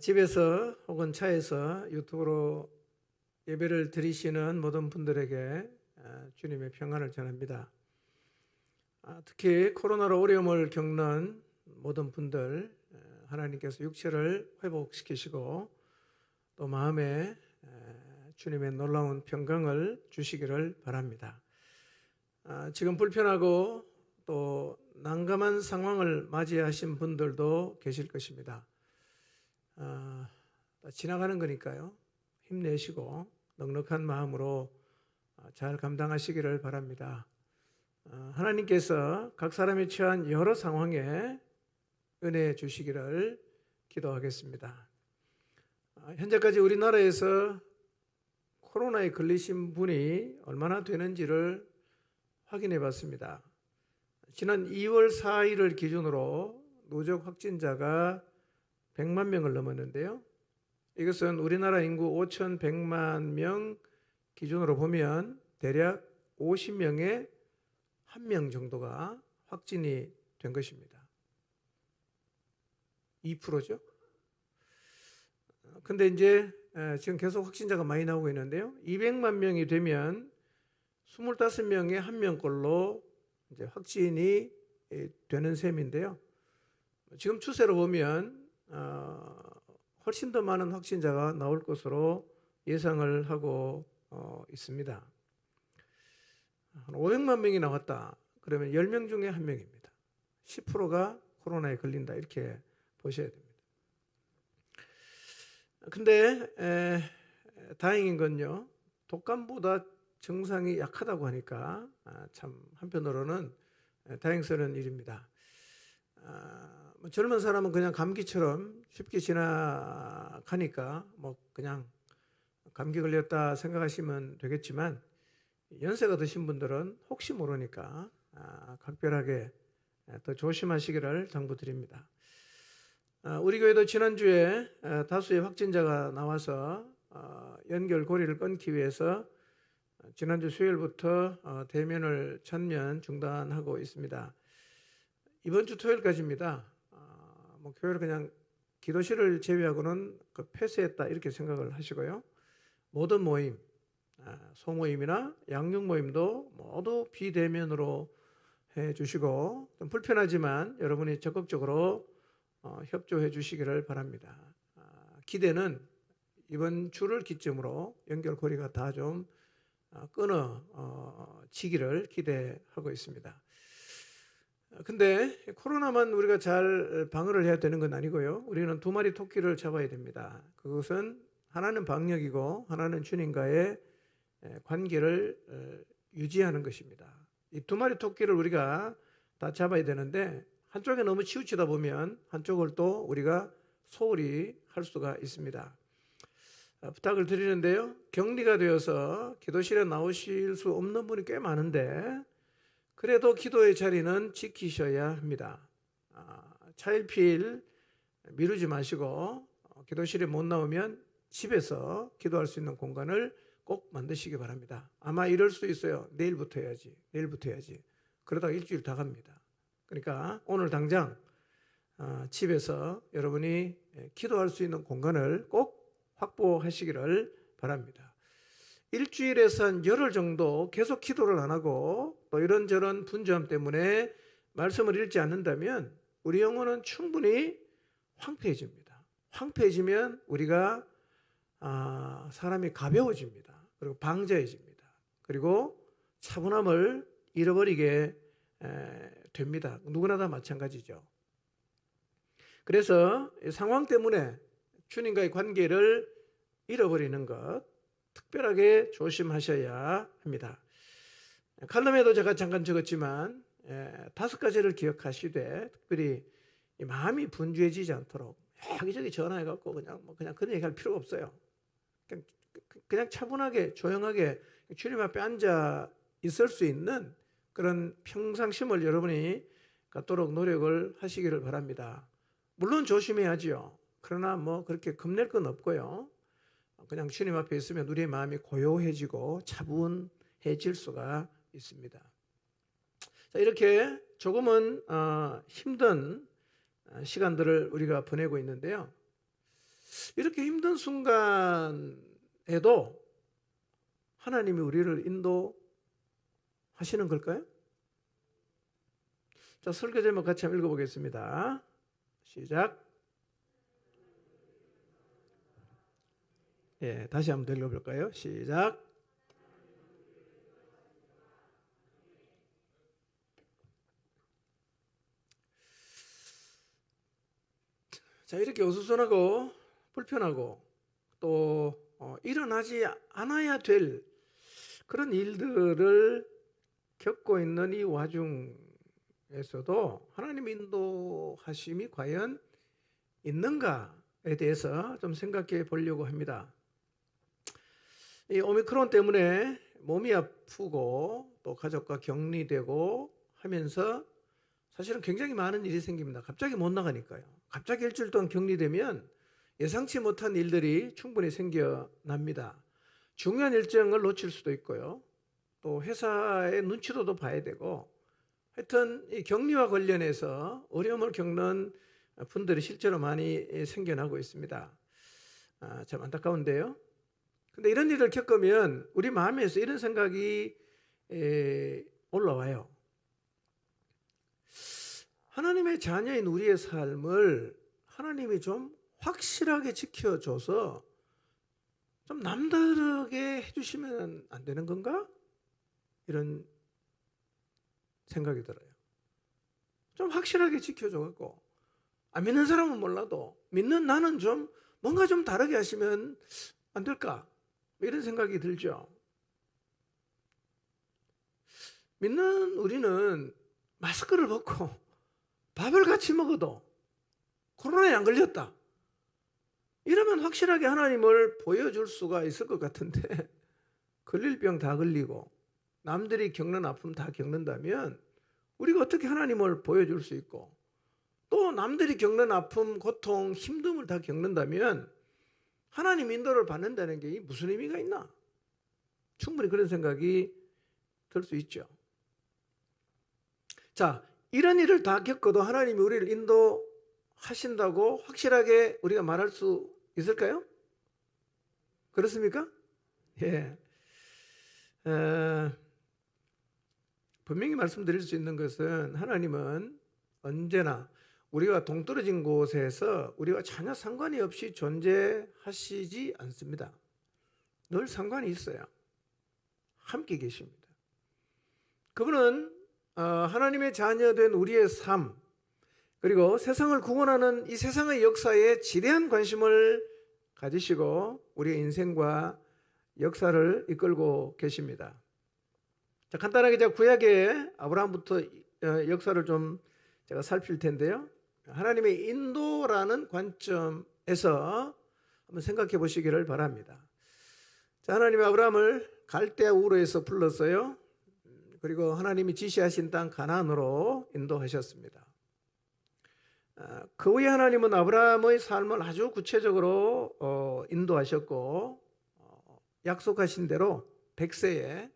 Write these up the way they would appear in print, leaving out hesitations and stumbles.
집에서 혹은 차에서 유튜브로 예배를 드리시는 모든 분들에게 주님의 평안을 전합니다. 특히 코로나로 어려움을 겪는 모든 분들, 하나님께서 육체를 회복시키시고 또 마음에 주님의 놀라운 평강을 주시기를 바랍니다. 지금 불편하고 또 난감한 상황을 맞이하신 분들도 계실 것입니다. 지나가는 거니까요. 힘내시고 넉넉한 마음으로 잘 감당하시기를 바랍니다. 하나님께서 각 사람이 처한 여러 상황에 은혜 주시기를 기도하겠습니다. 현재까지 우리나라에서 코로나에 걸리신 분이 얼마나 되는지를 확인해 봤습니다. 지난 2월 4일을 기준으로 누적 확진자가 100만 명을 넘었는데요. 이것은 우리나라 인구 5,100만 명 기준으로 보면 대략 50명에 1명 정도가 확진이 된 것입니다. 2%죠. 근데 이제 지금 계속 확진자가 많이 나오고 있는데요. 200만 명이 되면 25명에 1명꼴로 이제 확진이 되는 셈인데요. 지금 추세로 보면 훨씬 더 많은 확진자가 나올 것으로 예상을 하고 있습니다. 한 500만 명이 나왔다. 그러면 10명 중에 1명입니다. 10%가 코로나에 걸린다. 이렇게 보셔야 됩니다. 근데 다행인 건요. 독감보다 증상이 약하다고 하니까 참 한편으로는 다행스러운 일입니다. 젊은 사람은 그냥 감기처럼 쉽게 지나가니까 뭐 그냥 감기 걸렸다 생각하시면 되겠지만 연세가 드신 분들은 혹시 모르니까 각별하게 더 조심하시기를 당부드립니다. 우리 교회도 지난주에 다수의 확진자가 나와서 연결고리를 끊기 위해서 지난주 수요일부터 대면을 전면 중단하고 있습니다. 이번 주 토요일까지입니다. 교회를 그냥 기도실을 제외하고는 폐쇄했다 이렇게 생각을 하시고요. 모든 모임, 소모임이나 양육 모임도 모두 비대면으로 해주시고 좀 불편하지만 여러분이 적극적으로 협조해 주시기를 바랍니다. 기대는 이번 주를 기점으로 연결고리가 다 좀 끊어지기를 기대하고 있습니다. 근데 코로나만 우리가 잘 방어를 해야 되는 건 아니고요. 우리는 두 마리 토끼를 잡아야 됩니다. 그것은 하나는 방역이고 하나는 주님과의 관계를 유지하는 것입니다. 이 두 마리 토끼를 우리가 다 잡아야 되는데 한쪽에 너무 치우치다 보면 한쪽을 또 우리가 소홀히 할 수가 있습니다. 부탁을 드리는데요. 격리가 되어서 기도실에 나오실 수 없는 분이 꽤 많은데 그래도 기도의 자리는 지키셔야 합니다. 차일피일 미루지 마시고 기도실에 못 나오면 집에서 기도할 수 있는 공간을 꼭 만드시기 바랍니다. 아마 이럴 수 있어요. 내일부터 해야지. 그러다가 일주일 다 갑니다. 그러니까 오늘 당장 집에서 여러분이 기도할 수 있는 공간을 꼭 확보하시기를 바랍니다. 일주일에서 한 열흘 정도 계속 기도를 안 하고 또 이런저런 분주함 때문에 말씀을 읽지 않는다면 우리 영혼은 충분히 황폐해집니다. 황폐해지면 우리가 사람이 가벼워집니다. 그리고 방자해집니다. 그리고 차분함을 잃어버리게 됩니다. 누구나 다 마찬가지죠. 그래서 상황 때문에 주님과의 관계를 잃어버리는 것 특별하게 조심하셔야 합니다. 칼럼에도 제가 잠깐 적었지만 5가지를 기억하시되 특별히 마음이 분주해지지 않도록 여기저기 전화해갖고 그냥 그런 얘기할 필요가 없어요. 그냥 차분하게 조용하게 주님 앞에 앉아 있을 수 있는 그런 평상심을 여러분이 갖도록 노력을 하시기를 바랍니다. 물론 조심해야지요. 그러나 그렇게 겁낼 건 없고요. 그냥 주님 앞에 있으면 우리의 마음이 고요해지고 차분해질 수가 있습니다. 자, 이렇게 조금은 힘든 시간들을 우리가 보내고 있는데요. 이렇게 힘든 순간에도 하나님이 우리를 인도하시는 걸까요? 자, 설교 제목 같이 한번 읽어보겠습니다. 시작. 예, 다시 한번 더 읽어볼까요? 시작. 자, 이렇게 어수선하고 불편하고 또 일어나지 않아야 될 그런 일들을 겪고 있는 이 와중에서도 하나님 인도하심이 과연 있는가에 대해서 좀 생각해 보려고 합니다. 이 오미크론 때문에 몸이 아프고 또 가족과 격리되고 하면서 사실은 굉장히 많은 일이 생깁니다. 갑자기 못 나가니까요. 갑자기 일주일 동안 격리되면 예상치 못한 일들이 충분히 생겨납니다. 중요한 일정을 놓칠 수도 있고요. 또 회사의 눈치도 봐야 되고, 하여튼 이 격리와 관련해서 어려움을 겪는 분들이 실제로 많이 생겨나고 있습니다. 참 안타까운데요. 근데 이런 일을 겪으면 우리 마음에서 이런 생각이 올라와요. 하나님의 자녀인 우리의 삶을 하나님이 좀 확실하게 지켜줘서 좀 남다르게 해주시면 안 되는 건가? 이런 생각이 들어요. 좀 확실하게 지켜줘갖고 안 믿는 사람은 몰라도 믿는 나는 좀 뭔가 좀 다르게 하시면 안 될까? 이런 생각이 들죠. 믿는 우리는 마스크를 벗고 밥을 같이 먹어도 코로나에 안 걸렸다, 이러면 확실하게 하나님을 보여줄 수가 있을 것 같은데, 걸릴 병 다 걸리고 남들이 겪는 아픔 다 겪는다면 우리가 어떻게 하나님을 보여줄 수 있고, 또 남들이 겪는 아픔, 고통, 힘듦을 다 겪는다면 하나님 인도를 받는다는 게 무슨 의미가 있나? 충분히 그런 생각이 들 수 있죠. 자, 이런 일을 다 겪어도 하나님이 우리를 인도하신다고 확실하게 우리가 말할 수 있을까요? 그렇습니까? 예. 분명히 말씀드릴 수 있는 것은 하나님은 언제나 우리가 동떨어진 곳에서 우리가 전혀 상관이 없이 존재하시지 않습니다. 늘 상관이 있어요. 함께 계십니다. 그분은 하나님의 자녀된 우리의 삶, 그리고 세상을 구원하는 이 세상의 역사에 지대한 관심을 가지시고 우리의 인생과 역사를 이끌고 계십니다. 자, 간단하게 제가 구약의 아브라함부터 역사를 좀 제가 살필 텐데요. 하나님의 인도라는 관점에서 한번 생각해 보시기를 바랍니다. 자, 하나님이 아브라함을 갈대아 우르에서 불렀어요. 그리고 하나님이 지시하신 땅 가나안으로 인도하셨습니다. 그 후에 하나님은 아브라함의 삶을 아주 구체적으로 인도하셨고, 약속하신 대로 100세에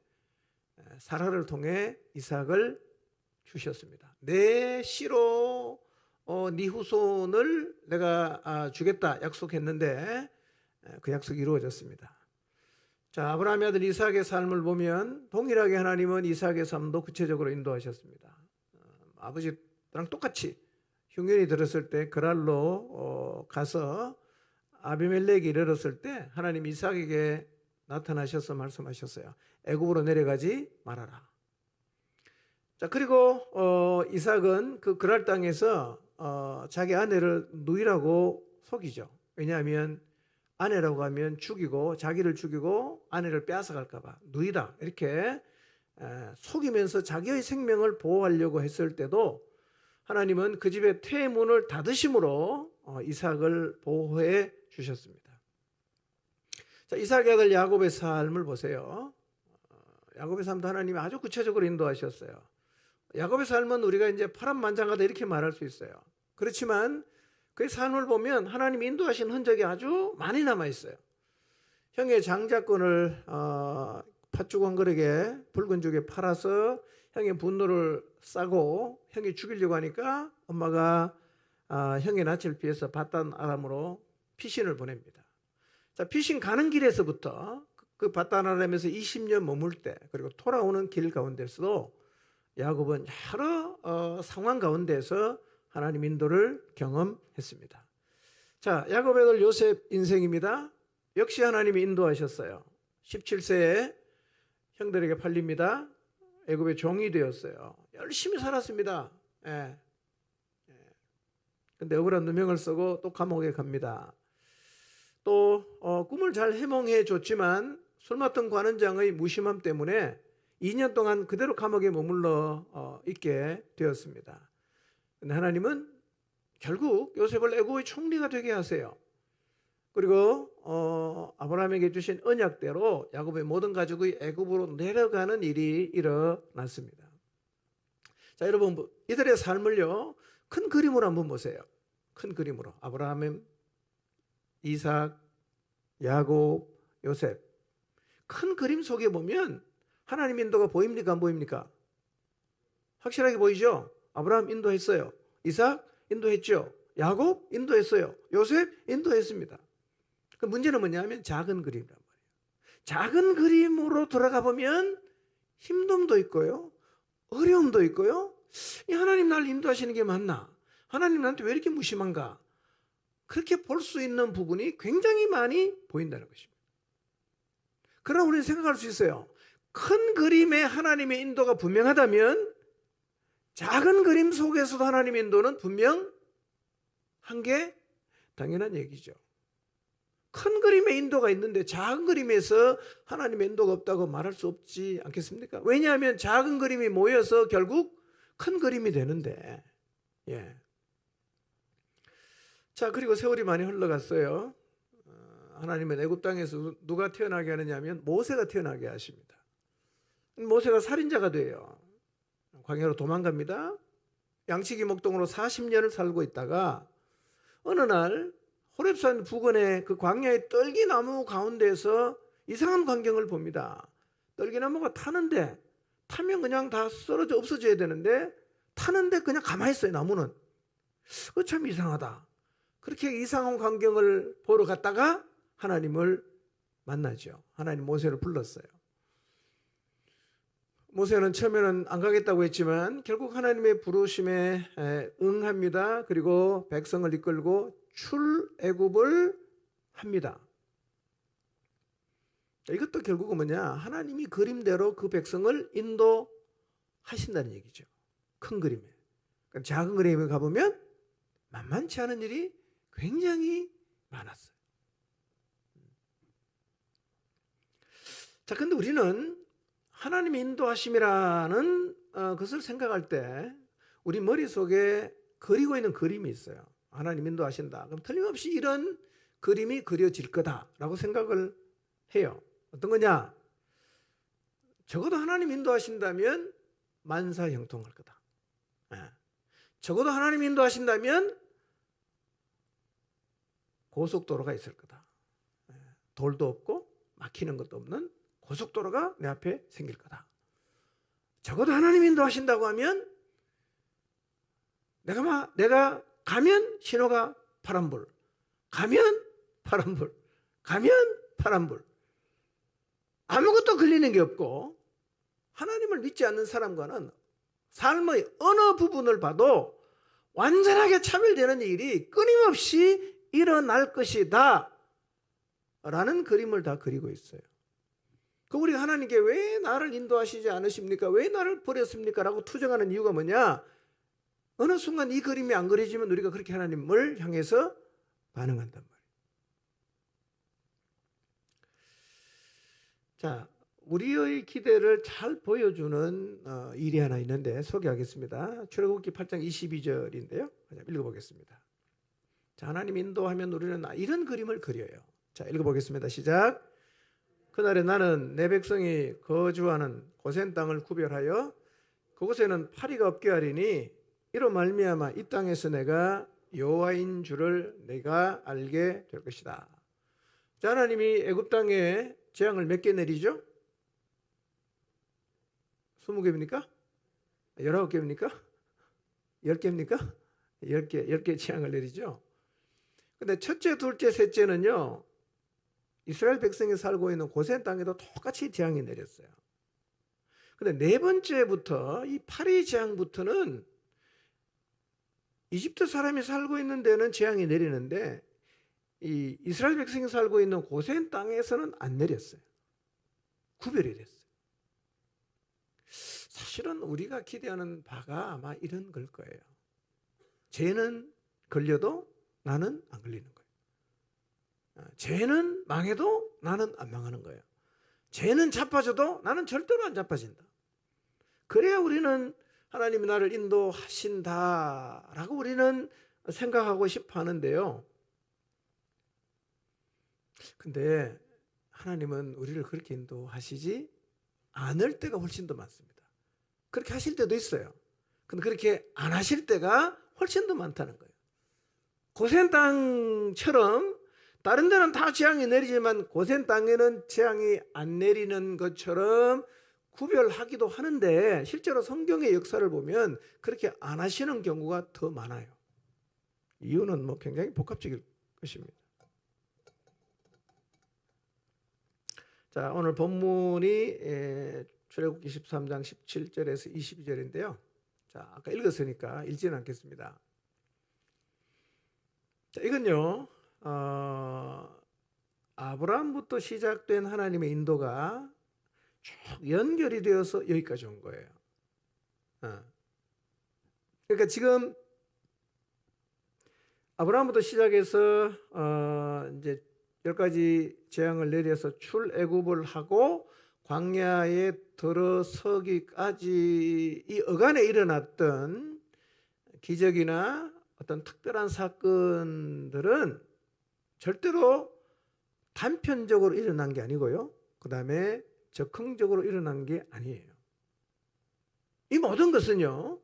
사라를 통해 이삭을 주셨습니다. 내 씨로 네 후손을 내가 주겠다 약속했는데 그 약속이 이루어졌습니다. 자, 아브라함의 아들 이삭의 삶을 보면 동일하게 하나님은 이삭의 삶도 구체적으로 인도하셨습니다. 아버지랑 똑같이 흉년이 들었을 때 그랄로 가서 아비멜렉이 이르렀을 때 하나님 이삭에게 나타나셔서 말씀하셨어요. 애굽으로 내려가지 말아라. 자, 그리고 이삭은 그 그랄 땅에서 자기 아내를 누이라고 속이죠. 왜냐하면 아내라고 하면 죽이고, 자기를 죽이고 아내를 빼앗아갈까 봐 누이다 이렇게 속이면서 자기의 생명을 보호하려고 했을 때도 하나님은 그 집의 태문을 닫으심으로 이삭을 보호해 주셨습니다. 자, 이삭의 아들 야곱의 삶을 보세요. 야곱의 삶도 하나님이 아주 구체적으로 인도하셨어요. 야곱의 삶은 우리가 이제 파란만장하다 이렇게 말할 수 있어요. 그렇지만 그의 삶을 보면 하나님이 인도하신 흔적이 아주 많이 남아 있어요. 형의 장자권을 팥죽 한 그릇에 붉은 죽에 팔아서 형의 분노를 싸고 형이 죽이려고 하니까 엄마가 형의 낯을 피해서 바단 아람으로 피신을 보냅니다. 자, 피신 가는 길에서부터 그 밧단아람에서 20년 머물 때, 그리고 돌아오는 길 가운데서도 야곱은 여러 상황 가운데서 하나님 인도를 경험했습니다. 자, 야곱의 아들 요셉 인생입니다. 역시 하나님이 인도하셨어요. 17세에 형들에게 팔립니다. 애굽의 종이 되었어요. 열심히 살았습니다. 근데 억울한 누명을 쓰고 또 감옥에 갑니다. 또 꿈을 잘 해몽해 줬지만 술 맡은 관원장의 무심함 때문에 2년 동안 그대로 감옥에 머물러 있게 되었습니다. 근데 하나님은 결국 요셉을 애굽의 총리가 되게 하세요. 그리고 아브라함에게 주신 언약대로 야곱의 모든 가족이 애굽으로 내려가는 일이 일어났습니다. 자, 여러분, 이들의 삶을요 큰 그림으로 한번 보세요. 큰 그림으로 아브라함, 이삭, 야곱, 요셉, 큰 그림 속에 보면 하나님 인도가 보입니까? 안 보입니까? 확실하게 보이죠? 아브라함 인도했어요. 이삭 인도했죠. 야곱 인도했어요. 요셉 인도했습니다. 그 문제는 뭐냐면 작은 그림이란 말이에요. 작은 그림으로 들어가 보면 힘듦도 있고요, 어려움도 있고요. 이 하나님 나를 인도하시는 게 맞나? 하나님 나한테 왜 이렇게 무심한가? 그렇게 볼 수 있는 부분이 굉장히 많이 보인다는 것입니다. 그러나 우리는 생각할 수 있어요. 큰 그림에 하나님의 인도가 분명하다면 작은 그림 속에서도 하나님의 인도는 분명한 게 당연한 얘기죠. 큰 그림에 인도가 있는데 작은 그림에서 하나님의 인도가 없다고 말할 수 없지 않겠습니까? 왜냐하면 작은 그림이 모여서 결국 큰 그림이 되는데. 자, 그리고 세월이 많이 흘러갔어요. 하나님은 애굽 땅에서 누가 태어나게 하느냐면 모세가 태어나게 하십니다. 모세가 살인자가 돼요. 광야로 도망갑니다. 양치기 목동으로 40년을 살고 있다가 어느 날 호렙산 부근의 그 광야의 떨기나무 가운데서 이상한 광경을 봅니다. 떨기나무가 타는데, 타면 그냥 다 쓰러져 없어져야 되는데 타는데 그냥 가만히 있어요. 나무는. 그거 참 이상하다. 그렇게 이상한 광경을 보러 갔다가 하나님을 만나죠. 하나님 모세를 불렀어요. 모세는 처음에는 안 가겠다고 했지만 결국 하나님의 부르심에 응합니다. 그리고 백성을 이끌고 출애굽을 합니다. 이것도 결국은 뭐냐? 하나님이 그림대로 그 백성을 인도하신다는 얘기죠. 큰 그림에. 그러니까 작은 그림에 가보면 만만치 않은 일이 굉장히 많았어요. 자, 근데 우리는 하나님의 인도하심이라는 것을 생각할 때 우리 머릿속에 그리고 있는 그림이 있어요. 하나님 인도하신다. 그럼 틀림없이 이런 그림이 그려질 거다라고 생각을 해요. 어떤 거냐? 적어도 하나님 인도하신다면 만사형통할 거다. 적어도 하나님 인도하신다면 고속도로가 있을 거다. 돌도 없고 막히는 것도 없는 고속도로가 내 앞에 생길 거다. 적어도 하나님 인도하신다고 하면 내가 가면 신호가 파란불, 가면 파란불, 가면 파란불. 아무것도 걸리는 게 없고 하나님을 믿지 않는 사람과는 삶의 어느 부분을 봐도 완전하게 차별되는 일이 끊임없이 일어날 것이다 라는 그림을 다 그리고 있어요. 그 우리가 하나님께 왜 나를 인도하시지 않으십니까? 왜 나를 버렸습니까? 라고 투정하는 이유가 뭐냐? 어느 순간 이 그림이 안 그려지면 우리가 그렇게 하나님을 향해서 반응한단 말이에요. 자, 우리의 기대를 잘 보여주는 일이 하나 있는데 소개하겠습니다. 출애굽기 8장 22절인데요. 읽어보겠습니다. 자, 하나님 인도하면 우리는 이런 그림을 그려요. 자, 읽어보겠습니다. 시작. 그날에 나는 내 백성이 거주하는 고센 땅을 구별하여 그곳에는 파리가 없게 하리니 이로 말미암아 이 땅에서 내가 여호와인 줄을 내가 알게 될 것이다. 자, 하나님이 애굽 땅에 재앙을 몇 개 내리죠? 20개입니까? 19개입니까? 10개입니까? 10개 재앙을 내리죠. 근데 첫째, 둘째, 셋째는요, 이스라엘 백성이 살고 있는 고센 땅에도 똑같이 재앙이 내렸어요. 근데 네 번째부터 이 파리 재앙부터는 이집트 사람이 살고 있는 데는 재앙이 내리는데 이 이스라엘 백성이 살고 있는 고센 땅에서는 안 내렸어요. 구별이 됐어요. 사실은 우리가 기대하는 바가 아마 이런 걸 거예요. 죄는 걸려도 나는 안 걸리는 거예요. 죄는 망해도 나는 안 망하는 거예요. 죄는 자빠져도 나는 절대로 안 자빠진다. 그래야 우리는 하나님이 나를 인도하신다라고 우리는 생각하고 싶어 하는데요. 근데 하나님은 우리를 그렇게 인도하시지 않을 때가 훨씬 더 많습니다. 그렇게 하실 때도 있어요. 근데 그렇게 안 하실 때가 훨씬 더 많다는 거예요. 고센 땅처럼 다른 데는 다 재앙이 내리지만 고센 땅에는 재앙이 안 내리는 것처럼 구별하기도 하는데 실제로 성경의 역사를 보면 그렇게 안 하시는 경우가 더 많아요. 이유는 굉장히 복합적일 것입니다. 자, 오늘 본문이 출애굽기 13장 17절에서 22절인데요. 자, 아까 읽었으니까 읽지는 않겠습니다. 자, 이건요, 아브라함부터 시작된 하나님의 인도가 쭉 연결이 되어서 여기까지 온 거예요. 그러니까 지금 아브라함부터 시작해서 이제 10가지 재앙을 내려서 출애굽을 하고 광야에 들어서기까지 이 어간에 일어났던 기적이나 어떤 특별한 사건들은 절대로 단편적으로 일어난 게 아니고요. 그 다음에 적흥적으로 일어난 게 아니에요. 이 모든 것은요,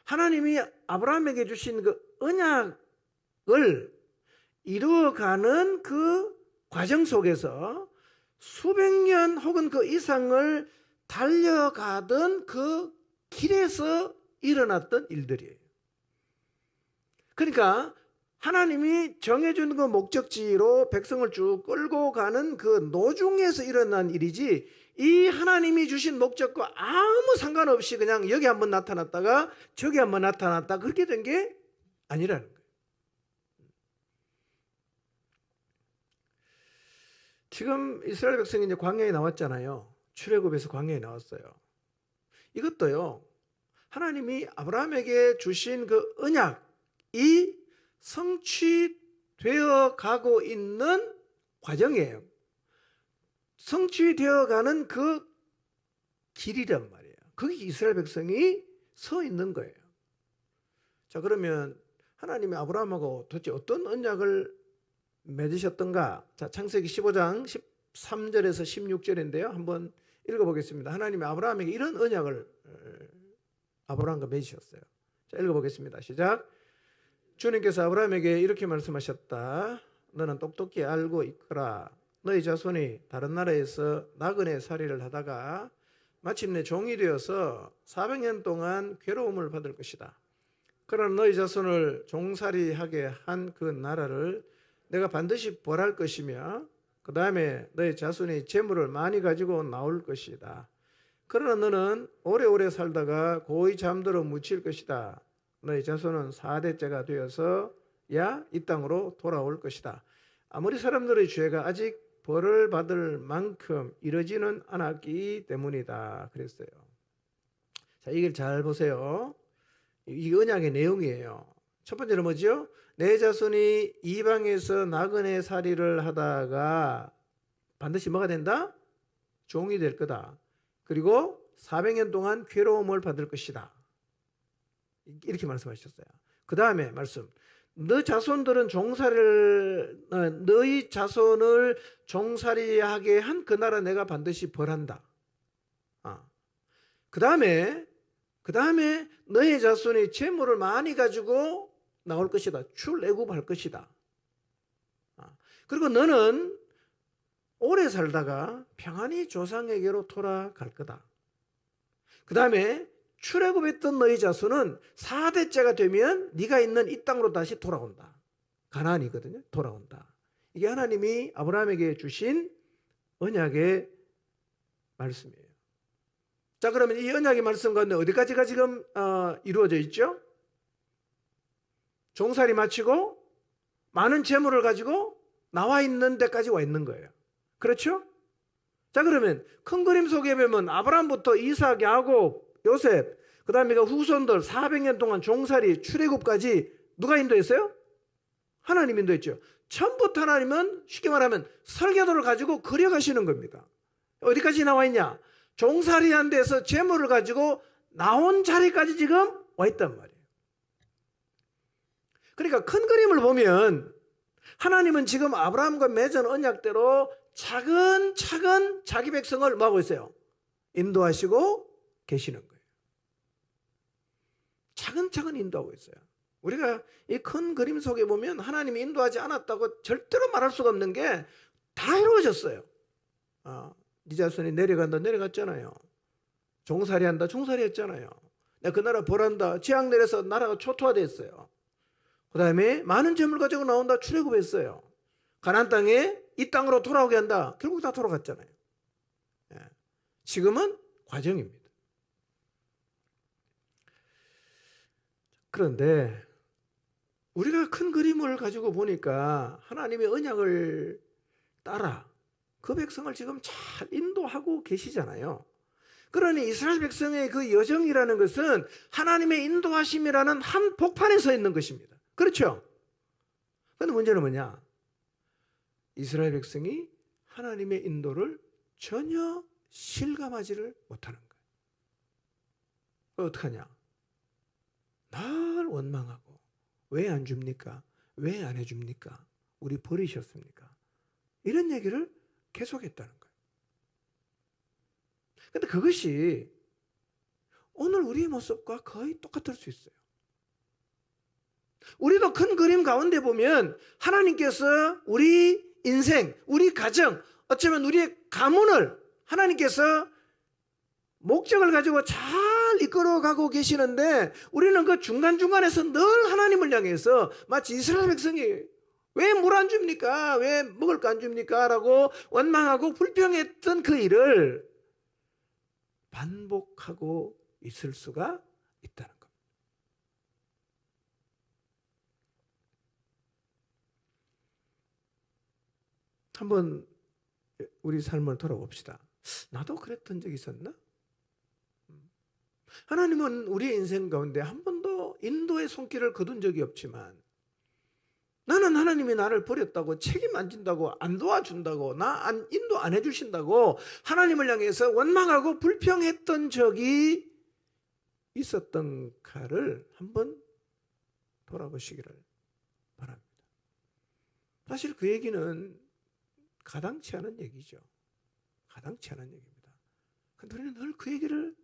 하나님이 아브라함에게 주신 그 언약을 이루어가는 그 과정 속에서 수백 년 혹은 그 이상을 달려가던 그 길에서 일어났던 일들이에요. 그러니까 하나님이 정해준 그 목적지로 백성을 쭉 끌고 가는 그 노중에서 일어난 일이지, 이 하나님이 주신 목적과 아무 상관없이 그냥 여기 한번 나타났다가 저기 한번 나타났다 그렇게 된 게 아니라는 거예요. 지금 이스라엘 백성이 이제 광야에 나왔잖아요. 출애굽에서 광야에 나왔어요. 이것도요, 하나님이 아브라함에게 주신 그 언약이 성취되어 가고 있는 과정이에요. 성취되어 가는 그 길이란 말이에요. 거기 이스라엘 백성이 서 있는 거예요. 자, 그러면 하나님이 아브라함하고 도대체 어떤 언약을 맺으셨던가? 자, 창세기 15장 13절에서 16절인데요. 한번 읽어보겠습니다. 하나님이 아브라함에게 이런 언약을 아브라함과 맺으셨어요. 자, 읽어보겠습니다. 시작. 주님께서 아브라함에게 이렇게 말씀하셨다. 너는 똑똑히 알고 있거라. 너희 자손이 다른 나라에서 나그네 살이를 하다가 마침내 종이 되어서 400년 동안 괴로움을 받을 것이다. 그러나 너희 자손을 종살이하게 한 그 나라를 내가 반드시 벌할 것이며 그 다음에 너희 자손이 재물을 많이 가지고 나올 것이다. 그러나 너는 오래오래 살다가 고이 잠들어 묻힐 것이다. 너희 자손은 4대째가 되어서 이 땅으로 돌아올 것이다. 아무리 사람들의 죄가 아직 벌을 받을 만큼 이러지는 않았기 때문이다. 그랬어요. 자, 이걸 잘 보세요. 이 언약의 내용이에요. 첫 번째는 뭐죠? 내 자손이 이방에서 나그네 살이를 하다가 반드시 뭐가 된다? 종이 될 거다. 그리고 400년 동안 괴로움을 받을 것이다. 이렇게 말씀하셨어요. 그 다음에 말씀. 너희 자손을 종살이하게 한 그 나라 내가 반드시 벌한다. 그 다음에 너희 자손이 재물을 많이 가지고 나올 것이다. 출애굽할 것이다. 그리고 너는 오래 살다가 평안히 조상에게로 돌아갈 거다. 그 다음에 출애굽했던 너희 자손은 4대째가 되면 네가 있는 이 땅으로 다시 돌아온다. 가나안이거든요. 돌아온다. 이게 하나님이 아브라함에게 주신 언약의 말씀이에요. 자, 그러면 이 언약의 말씀 가운데 어디까지가 지금 이루어져 있죠? 종살이 마치고 많은 재물을 가지고 나와 있는 데까지 와 있는 거예요. 그렇죠? 자, 그러면 큰 그림 속에 보면 아브라함부터 이삭, 야곱, 요셉, 그 다음에 후손들 400년 동안 종살이 출애굽까지 누가 인도했어요? 하나님 인도했죠. 처음부터 하나님은 쉽게 말하면 설계도를 가지고 그려가시는 겁니다. 어디까지 나와 있냐? 종살이한 데서 재물을 가지고 나온 자리까지 지금 와 있단 말이에요. 그러니까 큰 그림을 보면 하나님은 지금 아브라함과 맺은 언약대로 차근차근 자기 백성을 뭐하고 있어요? 인도하시고 계시는 거예요. 차근차근 인도하고 있어요. 우리가 이 큰 그림 속에 보면 하나님이 인도하지 않았다고 절대로 말할 수가 없는 게 다 이루어졌어요. 네 자손이 내려간다 내려갔잖아요. 종살이 한다 종살이 했잖아요. 내가 그 나라 벌한다 재앙 내려서 나라가 초토화됐어요. 그 다음에 많은 재물 가지고 나온다 출애굽했어요. 가나안 땅에 이 땅으로 돌아오게 한다. 결국 다 돌아갔잖아요. 지금은 과정입니다. 그런데 우리가 큰 그림을 가지고 보니까 하나님의 언약을 따라 그 백성을 지금 잘 인도하고 계시잖아요. 그러니 이스라엘 백성의 그 여정이라는 것은 하나님의 인도하심이라는 한 복판에 서 있는 것입니다. 그렇죠? 그런데 문제는 뭐냐? 이스라엘 백성이 하나님의 인도를 전혀 실감하지를 못하는 거예요. 어떡하냐? 날 원망하고 왜 안 줍니까? 왜 안 해줍니까? 우리 버리셨습니까? 이런 얘기를 계속했다는 거예요. 그런데 그것이 오늘 우리의 모습과 거의 똑같을 수 있어요. 우리도 큰 그림 가운데 보면 하나님께서 우리 인생, 우리 가정, 어쩌면 우리의 가문을 하나님께서 목적을 가지고 잘 이끌어가고 계시는데 우리는 그 중간중간에서 늘 하나님을 향해서 마치 이스라엘 백성이 왜 물 안 줍니까? 왜 먹을 거 안 줍니까? 라고 원망하고 불평했던 그 일을 반복하고 있을 수가 있다는 겁니다. 한번 우리 삶을 돌아봅시다. 나도 그랬던 적이 있었나? 하나님은 우리의 인생 가운데 한 번도 인도의 손길을 거둔 적이 없지만 나는 하나님이 나를 버렸다고 책임 안 진다고 안 도와준다고 인도 안 해주신다고 하나님을 향해서 원망하고 불평했던 적이 있었던가를 한번 돌아보시기를 바랍니다. 사실 그 얘기는 가당치 않은 얘기죠. 가당치 않은 얘기입니다. 그런데 우리는 늘 그 얘기를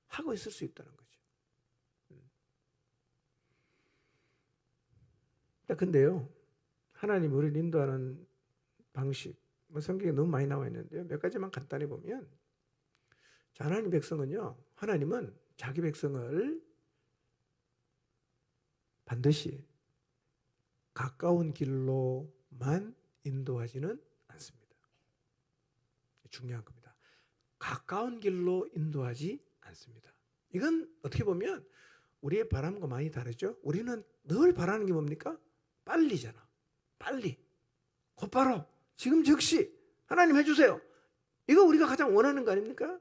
하고 있을 수 있다는 거죠. 근데요, 하나님 우리를 인도하는 방식, 성경에 너무 많이 나와 있는데요. 몇 가지만 간단히 보면, 자, 하나님 백성은요, 하나님은 자기 백성을 반드시 가까운 길로만 인도하지는 않습니다. 중요한 겁니다. 가까운 길로 인도하지 않습니다. 이건 어떻게 보면 우리의 바람과 많이 다르죠. 우리는 늘 바라는 게 뭡니까? 빨리잖아. 빨리. 곧바로. 지금 즉시. 하나님 해주세요. 이거 우리가 가장 원하는 거 아닙니까?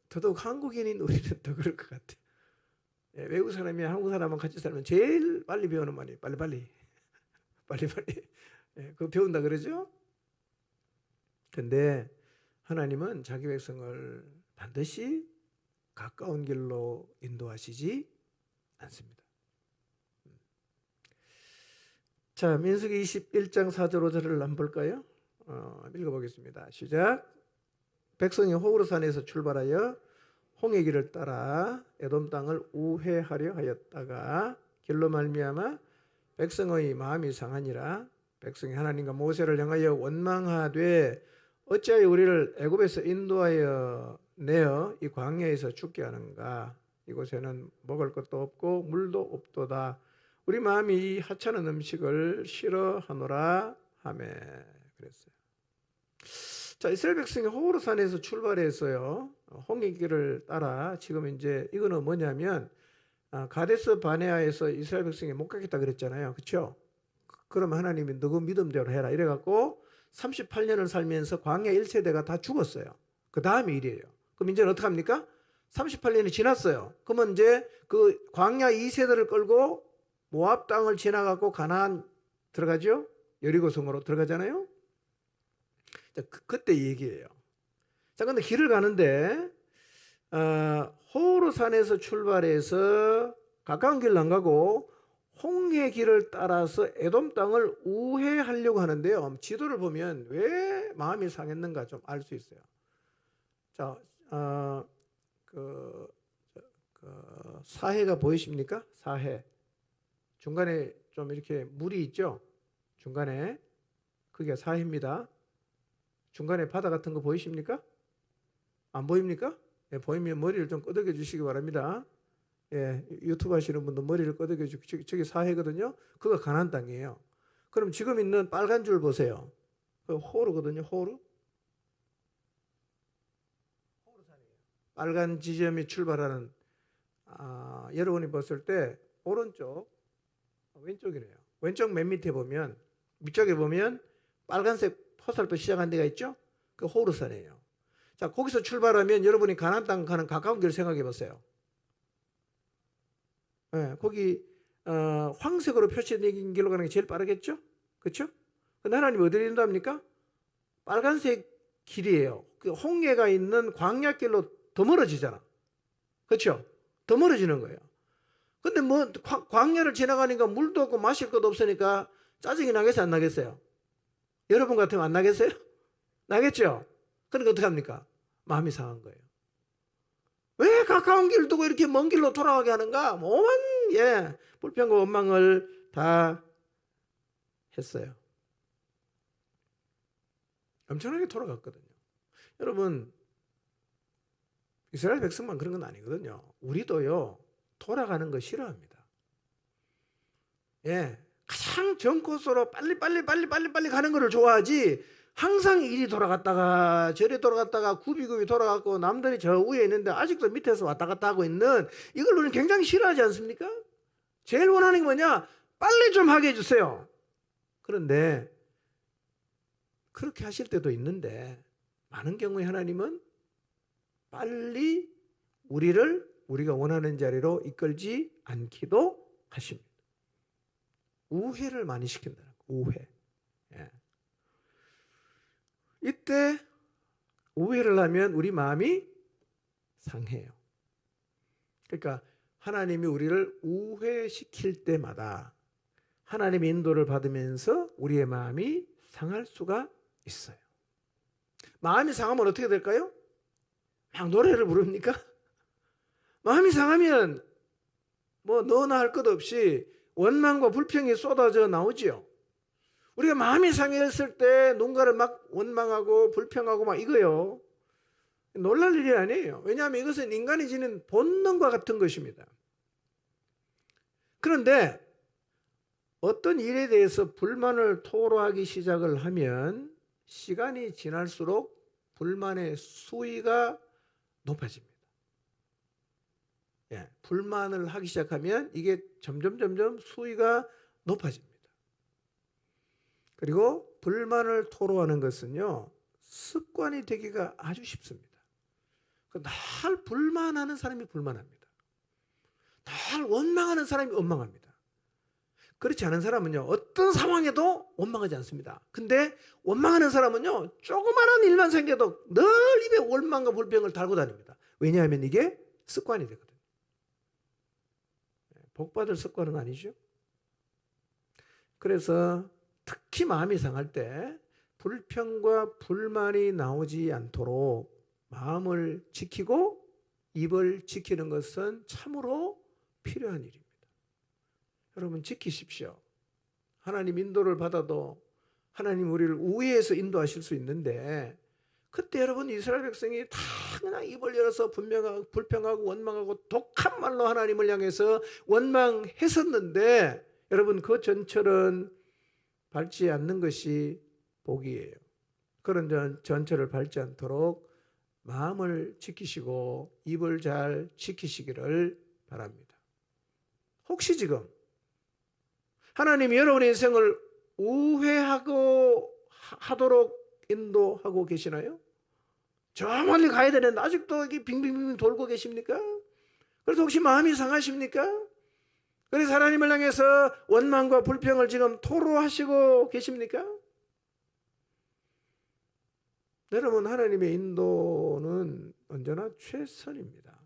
더더욱 한국인인 우리는 더 그럴 것 같아요. 외국 사람이 한국 사람하고 같이 살면 제일 빨리 배우는 말이 빨리빨리. 빨리빨리. 그거 배운다 그러죠? 근데 하나님은 자기 백성을 반드시 가까운 길로 인도하시지 않습니다. 자, 민수기 21장 4절 5절을 한번 볼까요? 읽어보겠습니다. 시작. 백성이 호르산에서 출발하여 홍해 길을 따라 에돔 땅을 우회하려 하였다가 길로 말미암아 백성의 마음이 상하니라. 백성이 하나님과 모세를 향하여 원망하되 어찌하여 우리를 애굽에서 인도하여 내어 이 광야에서 죽게 하는가? 이곳에는 먹을 것도 없고 물도 없도다. 우리 마음이 이 하찮은 음식을 싫어하노라 하매 그랬어요. 자, 이스라엘 백성이 호르산에서 출발해서요, 홍해길을 따라 지금 이제 이거는 뭐냐면 가데스 바네아에서 이스라엘 백성이 못 가겠다 그랬잖아요. 그렇죠? 그러면 하나님이 너그 믿음대로 해라 이래갖고 38년을 살면서 광야 1세대가 다 죽었어요. 그 다음에 일이에요. 그럼 이제는 어떻게 합니까? 38년이 지났어요. 그러면 이제 그 광야 2세대를 끌고 모압 땅을 지나가고 가나안 들어가죠? 여리고성으로 들어가잖아요. 자, 그때 얘기예요. 자, 근데 길을 가는데 호르산에서 출발해서 가까운 길을 안 가고 홍해 길을 따라서 에돔 땅을 우회하려고 하는데요. 지도를 보면 왜 마음이 상했는가 좀 알 수 있어요. 자, 사해가 보이십니까? 사해. 중간에 좀 이렇게 물이 있죠? 중간에. 그게 사해입니다. 중간에 바다 같은 거 보이십니까? 안 보입니까? 예, 보이면 머리를 좀 끄덕여 주시기 바랍니다. 예, 유튜브 하시는 분도 머리를 끄덕여 주시고, 저기 사해거든요. 그거 가나안 땅이에요. 그럼 지금 있는 빨간 줄 보세요. 그 호르거든요. 호르. 빨간 지점이 출발하는, 여러분이 봤을 때 오른쪽, 왼쪽이네요. 왼쪽 맨 밑에 보면, 위쪽에 보면 빨간색 포살도 시작한 데가 있죠? 그 호르산이에요. 자, 거기서 출발하면 여러분이 가나안 땅 가는 가까운 길을 생각해 보세요. 네, 거기 황색으로 표시된 길로 가는 게 제일 빠르겠죠? 그렇죠? 근데 하나님이 어디를 인도합니까? 빨간색 길이에요. 그 홍해가 있는 광야길로 더 멀어지잖아. 그렇죠? 더 멀어지는 거예요. 근데 뭐 광야를 지나가니까 물도 없고 마실 것도 없으니까 짜증이 나겠어요? 안 나겠어요? 여러분 같으면 안 나겠어요? 나겠죠? 그러니까 어떻게 합니까? 마음이 상한 거예요. 왜 가까운 길 두고 이렇게 먼 길로 돌아가게 하는가? 오만 불평과 원망을 다 했어요. 엄청나게 돌아갔거든요. 여러분, 이스라엘 백성만 그런 건 아니거든요. 우리도요, 돌아가는 거 싫어합니다. 예, 가장 전 코스로 빨리 가는 거를 좋아하지, 항상 이리 돌아갔다가 저리 돌아갔다가 굽이굽이 돌아갔고 남들이 저 위에 있는데 아직도 밑에서 왔다 갔다 하고 있는 이걸 우리는 굉장히 싫어하지 않습니까? 제일 원하는 게 뭐냐? 빨리 좀 하게 해주세요. 그런데 그렇게 하실 때도 있는데 많은 경우에 하나님은 빨리 우리가 원하는 자리로 이끌지 않기도 하십니다. 우회를 많이 시킨다. 우회. 예. 이때 우회를 하면 우리 마음이 상해요. 그러니까 하나님이 우리를 우회시킬 때마다 하나님의 인도를 받으면서 우리의 마음이 상할 수가 있어요. 마음이 상하면 어떻게 될까요? 막 노래를 부릅니까? 마음이 상하면 뭐 너나 할 것 없이 원망과 불평이 쏟아져 나오지요. 우리가 마음이 상했을 때 누군가를 막 원망하고 불평하고 막 이거요. 놀랄 일이 아니에요. 왜냐하면 이것은 인간이 지닌 본능과 같은 것입니다. 그런데 어떤 일에 대해서 불만을 토로하기 시작을 하면 시간이 지날수록 불만의 수위가 높아집니다. 예, 불만을 하기 시작하면 이게 점점 수위가 높아집니다. 그리고 불만을 토로하는 것은요, 습관이 되기가 아주 쉽습니다. 날 불만하는 사람이 불만합니다. 날 원망하는 사람이 원망합니다. 그렇지 않은 사람은요, 어떤 상황에도 원망하지 않습니다. 근데 원망하는 사람은요, 조그마한 일만 생겨도 늘 입에 원망과 불평을 달고 다닙니다. 왜냐하면 이게 습관이 되거든요. 복받을 습관은 아니죠. 그래서 특히 마음이 상할 때 불평과 불만이 나오지 않도록 마음을 지키고 입을 지키는 것은 참으로 필요한 일입니다. 여러분 지키십시오. 하나님 인도를 받아도 하나님 우리를 우회해서 인도하실 수 있는데 그때 여러분 이스라엘 백성이 다 그냥 입을 열어서 불평하고 원망하고 독한 말로 하나님을 향해서 원망했었는데 여러분, 그 전철은 밟지 않는 것이 복이에요. 그런 전철을 밟지 않도록 마음을 지키시고 입을 잘 지키시기를 바랍니다. 혹시 지금 하나님이 여러분의 인생을 하도록 인도하고 계시나요? 저 멀리 가야 되는데 아직도 이게 빙빙빙 돌고 계십니까? 그래서 혹시 마음이 상하십니까? 그래서 하나님을 향해서 원망과 불평을 지금 토로하시고 계십니까? 여러분, 하나님의 인도는 언제나 최선입니다.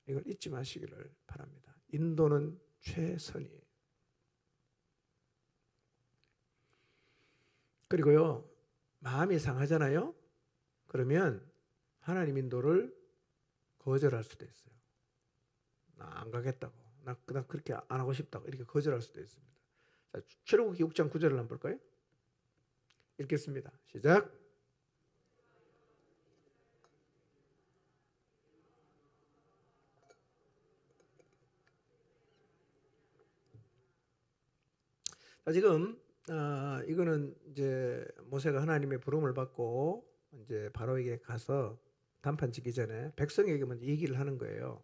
이걸 잊지 마시기를 바랍니다. 인도는 최선이에요. 그리고요, 마음이 상하잖아요. 그러면 하나님 인도를 거절할 수도 있어요. 나 안 가겠다고. 나 그렇게 안 하고 싶다고 이렇게 거절할 수도 있습니다. 자, 출애굽기 6장 9절을 한번 볼까요? 읽겠습니다. 시작. 자, 지금 이거는 이제 모세가 하나님의 부름을 받고 이제 바로에게 가서 단판 짓기 전에 백성에게 먼저 얘기를 하는 거예요.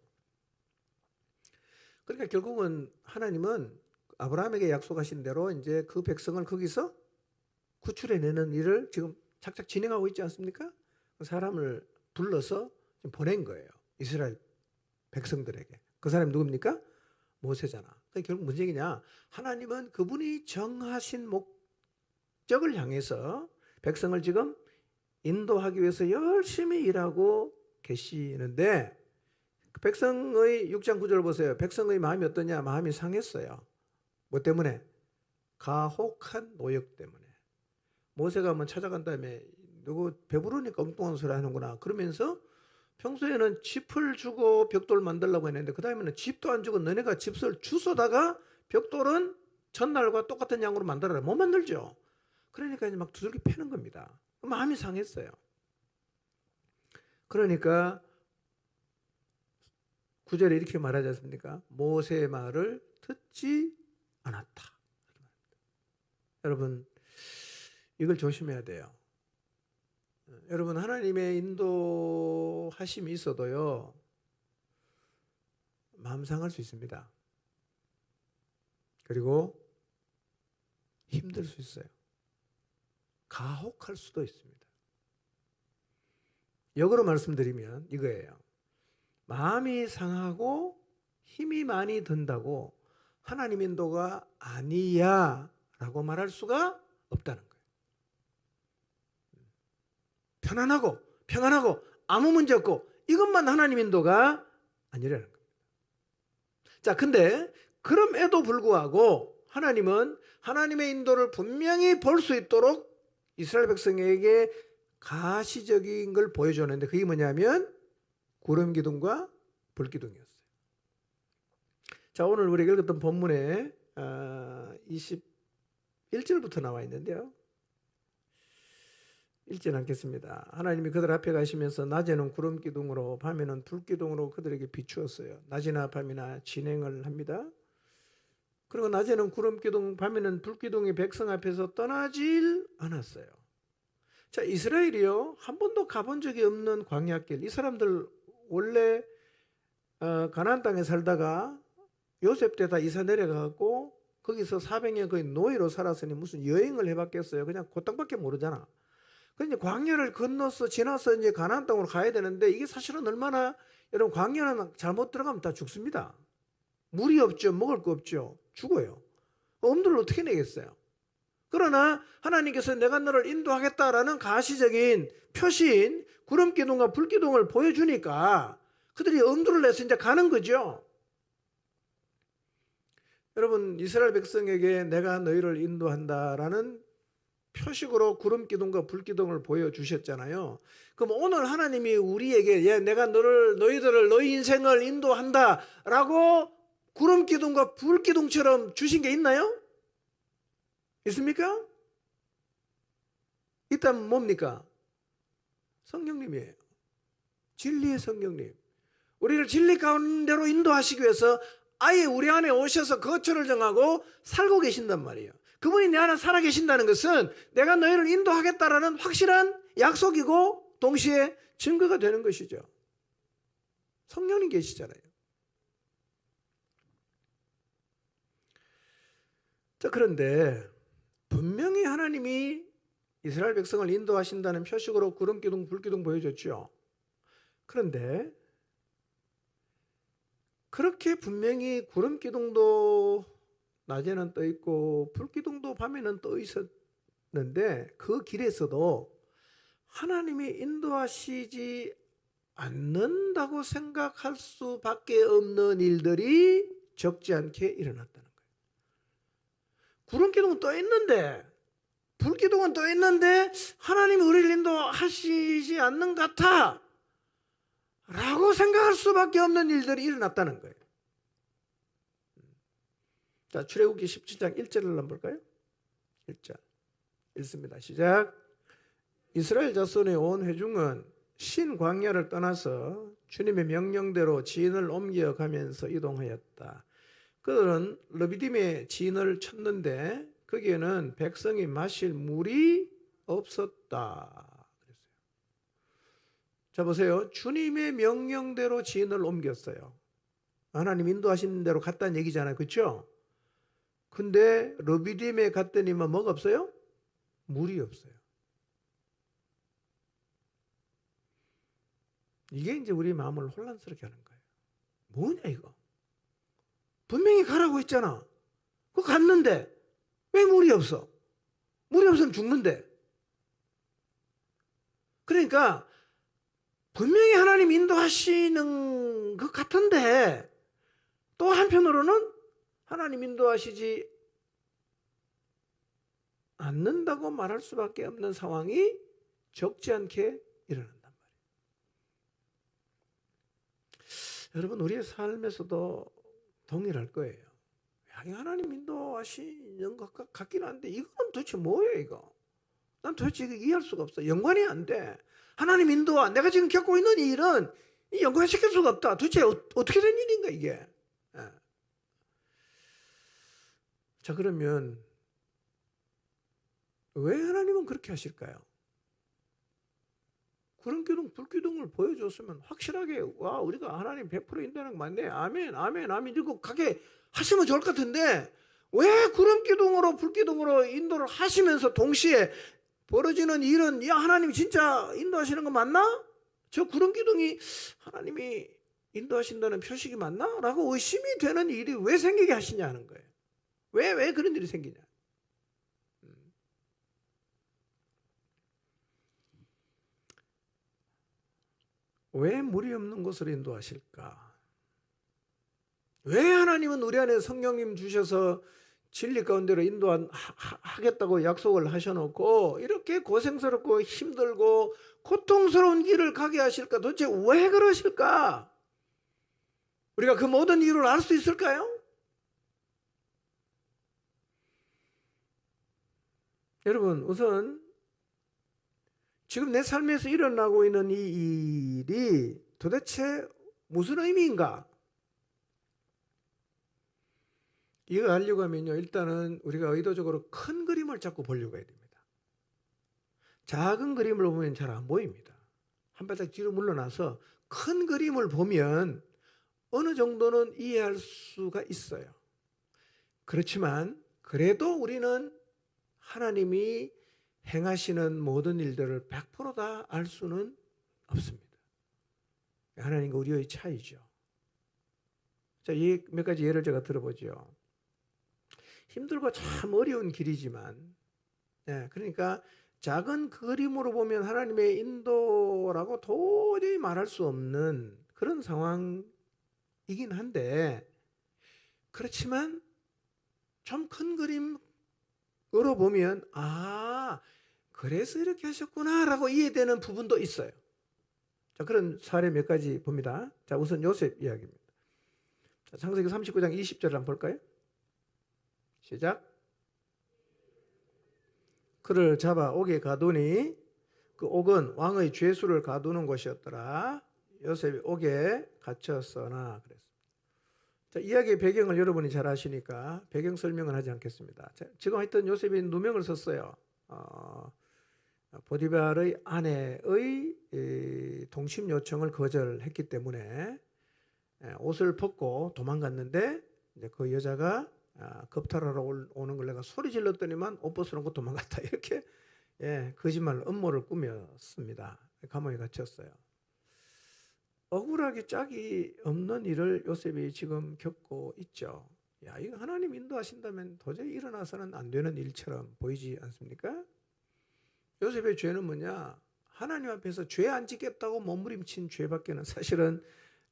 그러니까 결국은 하나님은 아브라함에게 약속하신 대로 이제 그 백성을 거기서 구출해내는 일을 지금 착착 진행하고 있지 않습니까? 그 사람을 불러서 지금 보낸 거예요. 이스라엘 백성들에게. 그 사람이 누굽니까? 모세잖아. 그러니까 결국 무슨 얘기냐? 하나님은 그분이 정하신 목적을 향해서 백성을 지금 인도하기 위해서 열심히 일하고 계시는데, 백성의 6장 9절 보세요. 백성의 마음이 어떠냐? 마음이 상했어요. 뭐 때문에? 가혹한 노역 때문에. 모세가 한번 찾아간 다음에 누구 배부르니까 엉뚱한 소리 하는구나 그러면서 평소에는 집을 주고 벽돌 만들려고 했는데 그 다음에는 집도 안 주고 너네가 집을 주워다가 벽돌은 전날과 똑같은 양으로 만들어라. 못 만들죠. 그러니까 이제 막 두들겨 패는 겁니다. 마음이 상했어요. 그러니까 9절에 이렇게 말하지 않습니까? 모세의 말을 듣지 않았다. 여러분, 이걸 조심해야 돼요. 여러분, 하나님의 인도하심이 있어도요, 마음 상할 수 있습니다. 그리고 힘들 수 있어요. 가혹할 수도 있습니다. 역으로 말씀드리면 이거예요. 마음이 상하고 힘이 많이 든다고 하나님 인도가 아니야 라고 말할 수가 없다는 거예요. 평안하고 아무 문제 없고 이것만 하나님 인도가 아니라는 겁니다. 자, 근데 그럼에도 불구하고 하나님은 하나님의 인도를 분명히 볼 수 있도록 이스라엘 백성에게 가시적인 걸 보여줬는데 그게 뭐냐면 구름 기둥과 불 기둥이었어요. 자, 오늘 우리가 읽었던 본문에 21절부터 나와 있는데요. 읽지 않겠습니다. 하나님이 그들 앞에 가시면서 낮에는 구름 기둥으로 밤에는 불 기둥으로 그들에게 비추었어요. 낮이나 밤이나 진행을 합니다. 그리고 낮에는 구름 기둥, 밤에는 불 기둥이 백성 앞에서 떠나질 않았어요. 자, 이스라엘이요, 한 번도 가본 적이 없는 광야길. 이 사람들 원래 가나안 땅에 살다가 요셉 때 다 이사 내려가고 거기서 400년 거의 노예로 살았으니 무슨 여행을 해봤겠어요. 그냥 그 땅밖에 모르잖아. 그런데 광야를 건너서 지나서 이제 가나안 땅으로 가야 되는데 이게 사실은 얼마나, 여러분, 광야는 잘못 들어가면 다 죽습니다. 물이 없죠. 먹을 거 없죠. 죽어요. 엄두를 어떻게 내겠어요? 그러나 하나님께서 내가 너를 인도하겠다라는 가시적인 표시인 구름 기둥과 불 기둥을 보여주니까 그들이 엄두를 내서 이제 가는 거죠. 여러분, 이스라엘 백성에게 내가 너희를 인도한다라는 표식으로 구름 기둥과 불 기둥을 보여주셨잖아요. 그럼 오늘 하나님이 우리에게 내가 너희들을 너희 인생을 인도한다라고 구름 기둥과 불 기둥처럼 주신 게 있나요? 있습니까? 있다면 뭡니까? 성령님이에요. 진리의 성령님. 우리를 진리 가운데로 인도하시기 위해서 아예 우리 안에 오셔서 거처를 정하고 살고 계신단 말이에요. 그분이 내 안에 살아 계신다는 것은 내가 너희를 인도하겠다라는 확실한 약속이고 동시에 증거가 되는 것이죠. 성령님 계시잖아요. 자, 그런데 분명히 하나님이 이스라엘 백성을 인도하신다는 표식으로 구름기둥, 불기둥 보여줬죠. 그런데 그렇게 분명히 구름기둥도 낮에는 떠 있고 불기둥도 밤에는 떠 있었는데 그 길에서도 하나님이 인도하시지 않는다고 생각할 수밖에 없는 일들이 적지 않게 일어났다는 거예요. 구름기둥은 떠 있는데 불기둥은 떠 있는데 하나님이 우리를 인도하시지 않는 것 같아 라고 생각할 수밖에 없는 일들이 일어났다는 거예요. 자, 출애굽기 17장 1절을 한번 볼까요? 1절 읽습니다. 시작. 이스라엘 자손의 온 회중은 신 광야를 떠나서 주님의 명령대로 진을 옮겨가면서 이동하였다. 그들은 르비딤의 진을 쳤는데 거기에는 백성이 마실 물이 없었다. 자, 보세요. 주님의 명령대로 진을 옮겼어요. 하나님 인도하신 대로 갔다는 얘기잖아요. 그렇죠? 근데 르비딤에 갔더니만 뭐가 없어요? 물이 없어요. 이게 이제 우리 마음을 혼란스럽게 하는 거예요. 뭐냐 이거? 분명히 가라고 했잖아. 그거 갔는데 왜 물이 없어? 물이 없으면 죽는데. 그러니까 분명히 하나님 인도하시는 것 같은데 또 한편으로는 하나님 인도하시지 않는다고 말할 수밖에 없는 상황이 적지 않게 일어난단 말이에요. 여러분, 우리의 삶에서도 동일할 거예요. 하나님 인도하시는 것 같긴 한데 이건 도대체 뭐예요 이거? 난 도대체 이거 이해할 수가 없어. 연관이 안 돼. 하나님 인도와 내가 지금 겪고 있는 이 일은 연관시킬 수가 없다. 도대체 어떻게 된 일인가 이게? 자, 그러면 왜 하나님은 그렇게 하실까요? 구름기둥, 불기둥을 보여줬으면 확실하게 와 우리가 하나님 100% 인도하는 거 맞네. 아멘, 아멘, 아멘 이러고 가게 하시면 좋을 것 같은데 왜 구름기둥으로 불기둥으로 인도를 하시면서 동시에 벌어지는 일은 야 하나님 진짜 인도하시는 거 맞나? 저 구름기둥이 하나님이 인도하신다는 표식이 맞나? 라고 의심이 되는 일이 왜 생기게 하시냐는 거예요. 왜 그런 일이 생기냐? 왜 물이 없는 곳으로 인도하실까? 왜 하나님은 우리 안에 성령님 주셔서 진리 가운데로 인도하겠다고 약속을 하셔놓고 이렇게 고생스럽고 힘들고 고통스러운 길을 가게 하실까? 도대체 왜 그러실까? 우리가 그 모든 이유를 알 수 있을까요? 여러분, 우선 지금 내 삶에서 일어나고 있는 이 일이 도대체 무슨 의미인가? 이거 알려고 하면요, 일단은 우리가 의도적으로 큰 그림을 자꾸 보려고 해야 됩니다. 작은 그림을 보면 잘 안 보입니다. 한 발짝 뒤로 물러나서 큰 그림을 보면 어느 정도는 이해할 수가 있어요. 그렇지만 그래도 우리는 하나님이 행하시는 모든 일들을 100% 다 알 수는 없습니다. 하나님과 우리의 차이죠. 자, 이 몇 가지 예를 제가 들어보죠. 힘들고 참 어려운 길이지만, 그러니까 작은 그림으로 보면 하나님의 인도라고 도저히 말할 수 없는 그런 상황이긴 한데, 그렇지만 좀 큰 그림으로 보면 그래서 이렇게 하셨구나라고 이해되는 부분도 있어요. 자, 그런 사례 몇 가지 봅니다. 자, 우선 요셉 이야기입니다. 자, 창세기 39장 20절을 한번 볼까요? 시작. 그를 잡아 옥에 가두니 그 옥은 왕의 죄수를 가두는 곳이었더라. 요셉이 옥에 갇혔으나 그랬습니다. 자, 이야기의 배경을 여러분이 잘 아시니까 배경 설명은 하지 않겠습니다. 자, 지금 하여튼 요셉이 누명을 썼어요. 보디발의 아내의 동침 요청을 거절했기 때문에 옷을 벗고 도망갔는데 이제 그 여자가 겁탈하러 오는 걸 내가 소리 질렀더니만 옷 벗어놓고 도망갔다. 이렇게 거짓말 음모를 꾸몄습니다. 감옥에 갇혔어요. 억울하게 짝이 없는 일을 요셉이 지금 겪고 있죠. 야, 이거 하나님 인도하신다면 도저히 일어나서는 안 되는 일처럼 보이지 않습니까? 요셉의 죄는 뭐냐? 하나님 앞에서 죄 안 짓겠다고 몸부림친 죄밖에는 사실은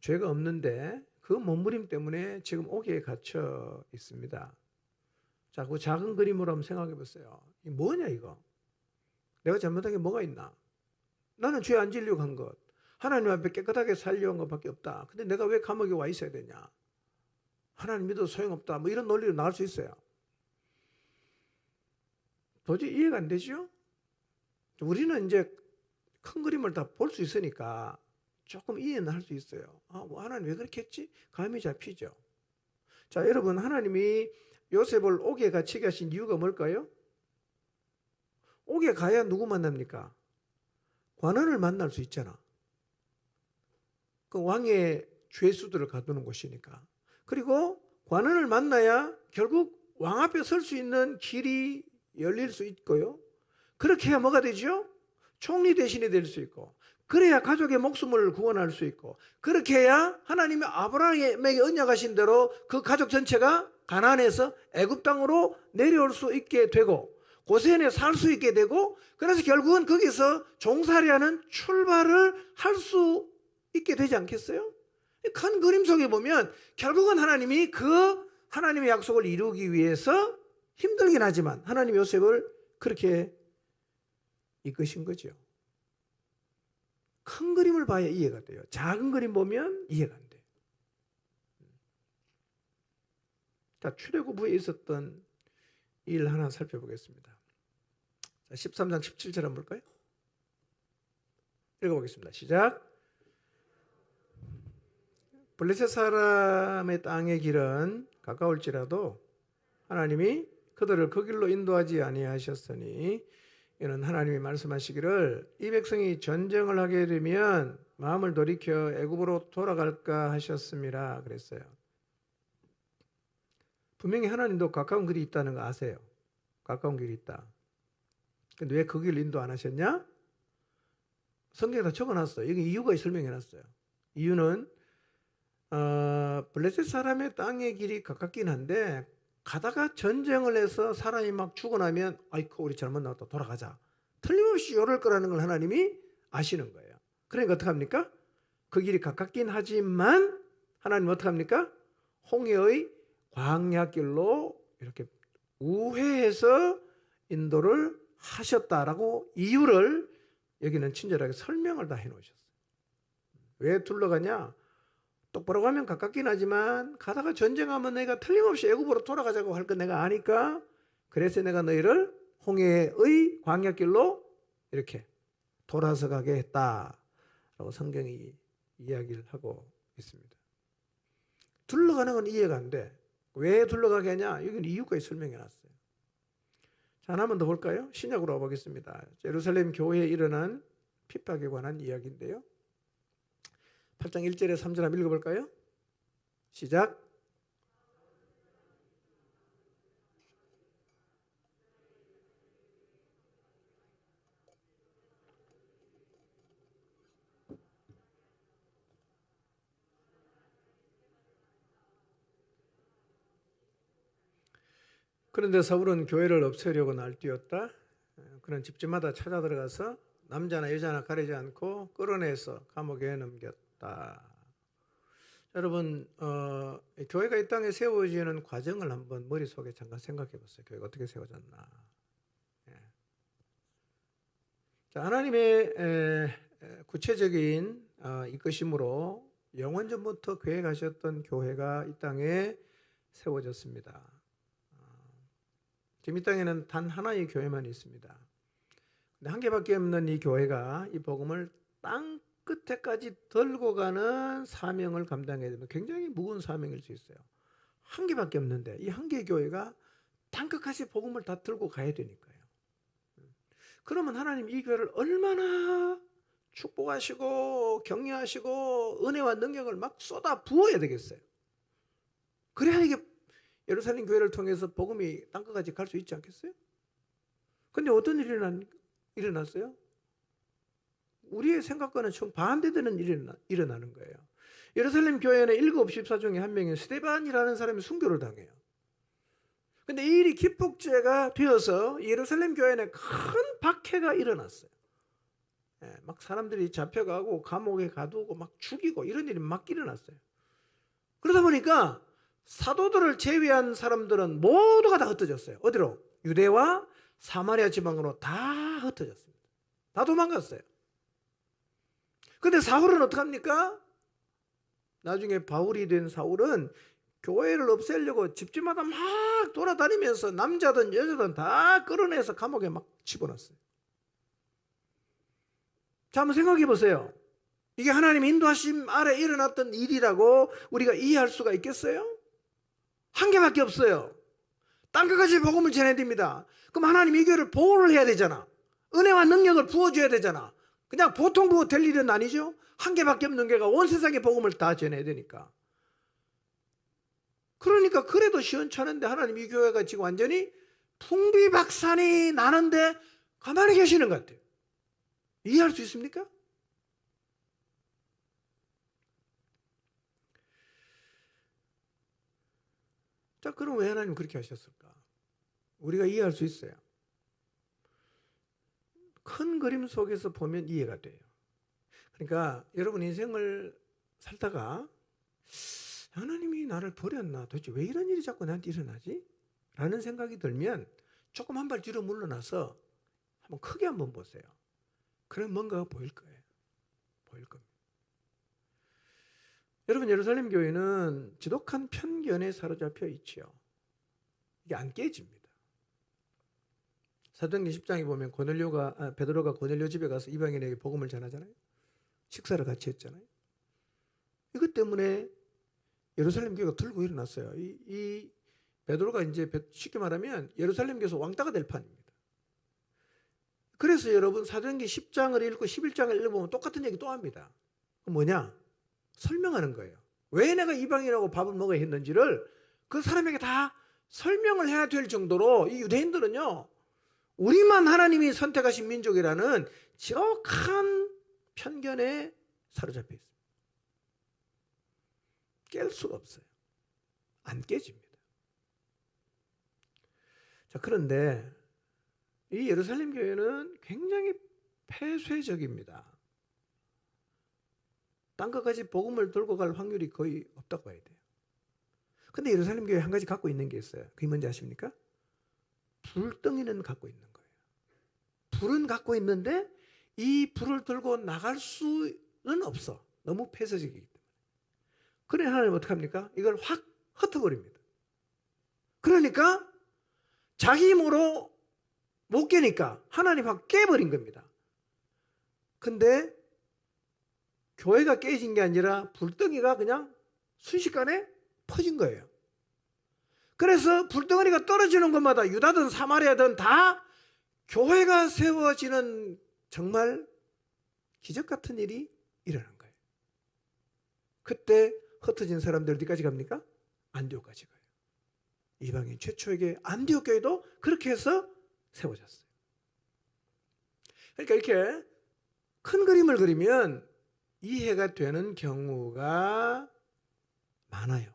죄가 없는데 그 몸부림 때문에 지금 옥에 갇혀 있습니다. 자, 그 작은 그림으로 한번 생각해 보세요. 이 뭐냐 이거? 내가 잘못한 게 뭐가 있나? 나는 죄 안 지려고 한 것. 하나님 앞에 깨끗하게 살려고 한 것밖에 없다. 근데 내가 왜 감옥에 와 있어야 되냐? 하나님 믿어도 소용없다. 뭐 이런 논리로 나올 수 있어요. 도저히 이해가 안 되죠? 우리는 이제 큰 그림을 다 볼 수 있으니까 조금 이해는 할 수 있어요. 뭐 하나님 왜 그렇게 했지? 감이 잡히죠. 자, 여러분, 하나님이 요셉을 옥에 갇히게 하신 이유가 뭘까요? 옥에 가야 누구 만납니까? 관원을 만날 수 있잖아. 그 왕의 죄수들을 가두는 곳이니까. 그리고 관원을 만나야 결국 왕 앞에 설 수 있는 길이 열릴 수 있고요. 그렇게 해야 뭐가 되죠? 총리 대신이 될 수 있고, 그래야 가족의 목숨을 구원할 수 있고, 그렇게 해야 하나님이 아브라함에게 언약하신 대로 그 가족 전체가 가나안에서 애굽 땅으로 내려올 수 있게 되고, 고센에 살 수 있게 되고, 그래서 결국은 거기서 종살이하는 출발을 할 수 있게 되지 않겠어요? 큰 그림 속에 보면 결국은 하나님이 그 하나님의 약속을 이루기 위해서 힘들긴 하지만 하나님이 요셉을 그렇게 이끄신 거죠. 큰 그림을 봐야 이해가 돼요. 작은 그림 보면 이해가 안 돼요. 자, 출애굽 후에 있었던 일 하나 살펴보겠습니다. 자, 13장 17절 한번 볼까요? 읽어보겠습니다. 시작. 블레셋 사람의 땅의 길은 가까울지라도 하나님이 그들을 그 길로 인도하지 아니하셨으니 이는 하나님이 말씀하시기를 이 백성이 전쟁을 하게 되면 마음을 돌이켜 애굽으로 돌아갈까 하셨음이라 그랬어요. 분명히 하나님도 가까운 길이 있다는 거 아세요. 가까운 길이 있다. 근데 왜 그 길을 인도 안 하셨냐? 성경에 다 적어놨어요. 여기 이유가 설명해놨어요. 이유는 블레셋 사람의 땅의 길이 가깝긴 한데 가다가 전쟁을 해서 사람이 막 죽고 나면 아이고 우리 잘못 나왔다 돌아가자. 틀림없이 이럴 거라는 걸 하나님이 아시는 거예요. 그러니까 어떡합니까? 그 길이 가깝긴 하지만 하나님 어떡합니까? 홍해의 광야길로 이렇게 우회해서 인도를 하셨다라고 이유를 여기는 친절하게 설명을 다 해놓으셨어요. 왜 둘러가냐? 똑바로 가면 가깝긴 하지만 가다가 전쟁하면 내가 틀림없이 애굽으로 돌아가자고 할 거 내가 아니까 그래서 내가 너희를 홍해의 광야길로 이렇게 돌아서 가게 했다라고 성경이 이야기를 하고 있습니다. 둘러가는 건 이해가 안 돼. 왜 둘러가게 하냐? 여기는 이유까지 설명해 놨어요. 자, 하나 만 더 볼까요? 신약으로 와보겠습니다. 예루살렘 교회에 일어난 핍박에 관한 이야기인데요. 8장 1절에 3절 한번 읽어볼까요? 시작. 그런데 사울은 교회를 없애려고 날뛰었다. 그는 집집마다 찾아 들어가서 남자나 여자나 가리지 않고 끌어내서 감옥에 넘겼다. 여러분, 교회가 이 땅에 세워지는 과정을 한번 머릿속에 잠깐 생각해 보세요. 교회가 어떻게 세워졌나. 자, 하나님의 구체적인 이끄심으로 영원전부터 계획하셨던 교회가 이 땅에 세워졌습니다. 지금 이 땅에는 단 하나의 교회만 있습니다. 근데 한 개밖에 없는 이 교회가 이 복음을 땅 끝에까지 들고 가는 사명을 감당해야 되는 굉장히 무거운 사명일 수 있어요. 한 개밖에 없는데 이 한 개의 교회가 땅끝까지 복음을 다 들고 가야 되니까요. 그러면 하나님 이 교회를 얼마나 축복하시고 격려하시고 은혜와 능력을 막 쏟아 부어야 되겠어요. 그래야 이게 예루살렘 교회를 통해서 복음이 땅끝까지 갈 수 있지 않겠어요? 근데 어떤 일이 일어났어요? 우리의 생각과는 정반대되는 일이 일어나는 거예요. 예루살렘 교회는 7 집사 중에 한 명인 스데반이라는 사람이 순교를 당해요. 근데 이 일이 기폭제가 되어서 예루살렘 교회는 큰 박해가 일어났어요. 막 사람들이 잡혀가고 감옥에 가두고 막 죽이고 이런 일이 막 일어났어요. 그러다 보니까 사도들을 제외한 사람들은 모두가 다 흩어졌어요. 어디로? 유대와 사마리아 지방으로 다 흩어졌습니다. 다 도망갔어요. 근데 사울은 어떡합니까? 나중에 바울이 된 사울은 교회를 없애려고 집집마다 막 돌아다니면서 남자든 여자든 다 끌어내서 감옥에 막 집어넣었어요. 자, 한번 생각해 보세요. 이게 하나님 인도하심 아래 일어났던 일이라고 우리가 이해할 수가 있겠어요? 한 개밖에 없어요. 땅끝까지 복음을 전해야 됩니다. 그럼 하나님 이 교회를 보호를 해야 되잖아. 은혜와 능력을 부어줘야 되잖아. 그냥 보통 부어 될 일은 아니죠. 한 개밖에 없는 교회가 온 세상에 복음을 다 전해야 되니까. 그러니까 그래도 시원찮은데 하나님 이 교회가 지금 완전히 풍비박산이 나는데 가만히 계시는 것 같아요. 이해할 수 있습니까? 자, 그럼 왜 하나님 그렇게 하셨을까? 우리가 이해할 수 있어요. 큰 그림 속에서 보면 이해가 돼요. 그러니까 여러분 인생을 살다가 하나님이 나를 버렸나? 도대체 왜 이런 일이 자꾸 나한테 일어나지? 라는 생각이 들면 조금 한 발 뒤로 물러나서 한번 크게 한번 보세요. 그럼 뭔가가 보일 거예요. 보일 겁니다. 여러분 예루살렘 교회는 지독한 편견에 사로잡혀 있지요. 이게 안 깨집니다. 사도행전 10장에 보면 베드로가 고넬료 집에 가서 이방인에게 복음을 전하잖아요. 식사를 같이 했잖아요. 이것 때문에 예루살렘 교회가 들고 일어났어요. 이 베드로가 이제 쉽게 말하면 예루살렘 교회에서 왕따가 될 판입니다. 그래서 여러분 사도행전 10장을 읽고 11장을 읽어보면 똑같은 얘기 또 합니다. 뭐냐? 설명하는 거예요. 왜 내가 이방인하고 밥을 먹어야 했는지를 그 사람에게 다 설명을 해야 될 정도로 이 유대인들은요. 우리만 하나님이 선택하신 민족이라는 지독한 편견에 사로잡혀 있습니다. 깰 수가 없어요. 안 깨집니다. 자, 그런데 이 예루살렘 교회는 굉장히 폐쇄적입니다. 땅끝까지 복음을 들고 갈 확률이 거의 없다고 봐야 돼요. 근데 예루살렘 교회 한 가지 갖고 있는 게 있어요. 그게 뭔지 아십니까? 불덩이는 갖고 있는 거예요. 불은 갖고 있는데 이 불을 들고 나갈 수는 없어. 너무 폐쇄적이기 때문에. 그래 하나님 어떡합니까? 이걸 확 흩어버립니다. 그러니까 자기 힘으로 못 깨니까 하나님 확 깨버린 겁니다. 근데 교회가 깨진 게 아니라 불덩이가 그냥 순식간에 퍼진 거예요. 그래서 불덩어리가 떨어지는 곳마다 유다든 사마리아든 다 교회가 세워지는 정말 기적 같은 일이 일어난 거예요. 그때 흩어진 사람들 어디까지 갑니까? 안디옥까지 가요. 이방인 최초에게 안디옥 교회도 그렇게 해서 세워졌어요. 그러니까 이렇게 큰 그림을 그리면 이해가 되는 경우가 많아요.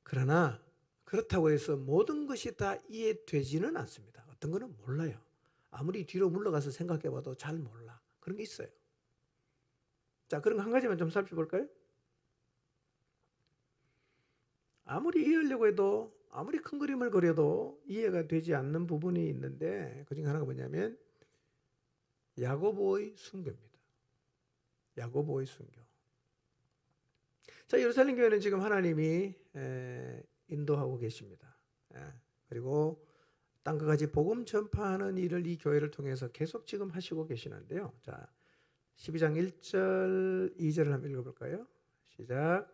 그러나 그렇다고 해서 모든 것이 다 이해되지는 않습니다. 어떤 거는 몰라요. 아무리 뒤로 물러가서 생각해봐도 잘 몰라. 그런 게 있어요. 자, 그런 거 한 가지만 좀 살펴볼까요? 아무리 이해하려고 해도 아무리 큰 그림을 그려도 이해가 되지 않는 부분이 있는데 그중에 하나가 뭐냐면 야고보의 순교입니다. 야고보의 순교. 자, 예루살렘 교회는 지금 하나님이 인도하고 계십니다. 그리고 땅끝까지 복음 전파하는 일을 이 교회를 통해서 계속 지금 하시고 계시는데요. 자, 12장 1절, 2절을 한번 읽어볼까요? 시작.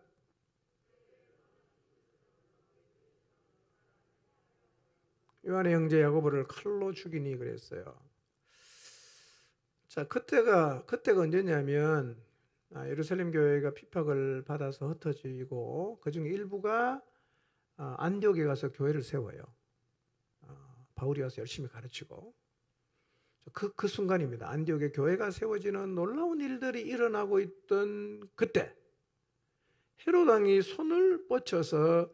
요한의 형제 야고보를 칼로 죽이니 그랬어요. 자, 그때가 언제냐면 예루살렘 교회가 핍박을 받아서 흩어지고 그중 일부가 안디옥에 가서 교회를 세워요. 바울이 와서 열심히 가르치고 그 순간입니다. 안디옥에 교회가 세워지는 놀라운 일들이 일어나고 있던 그때 헤롯 왕이 손을 뻗쳐서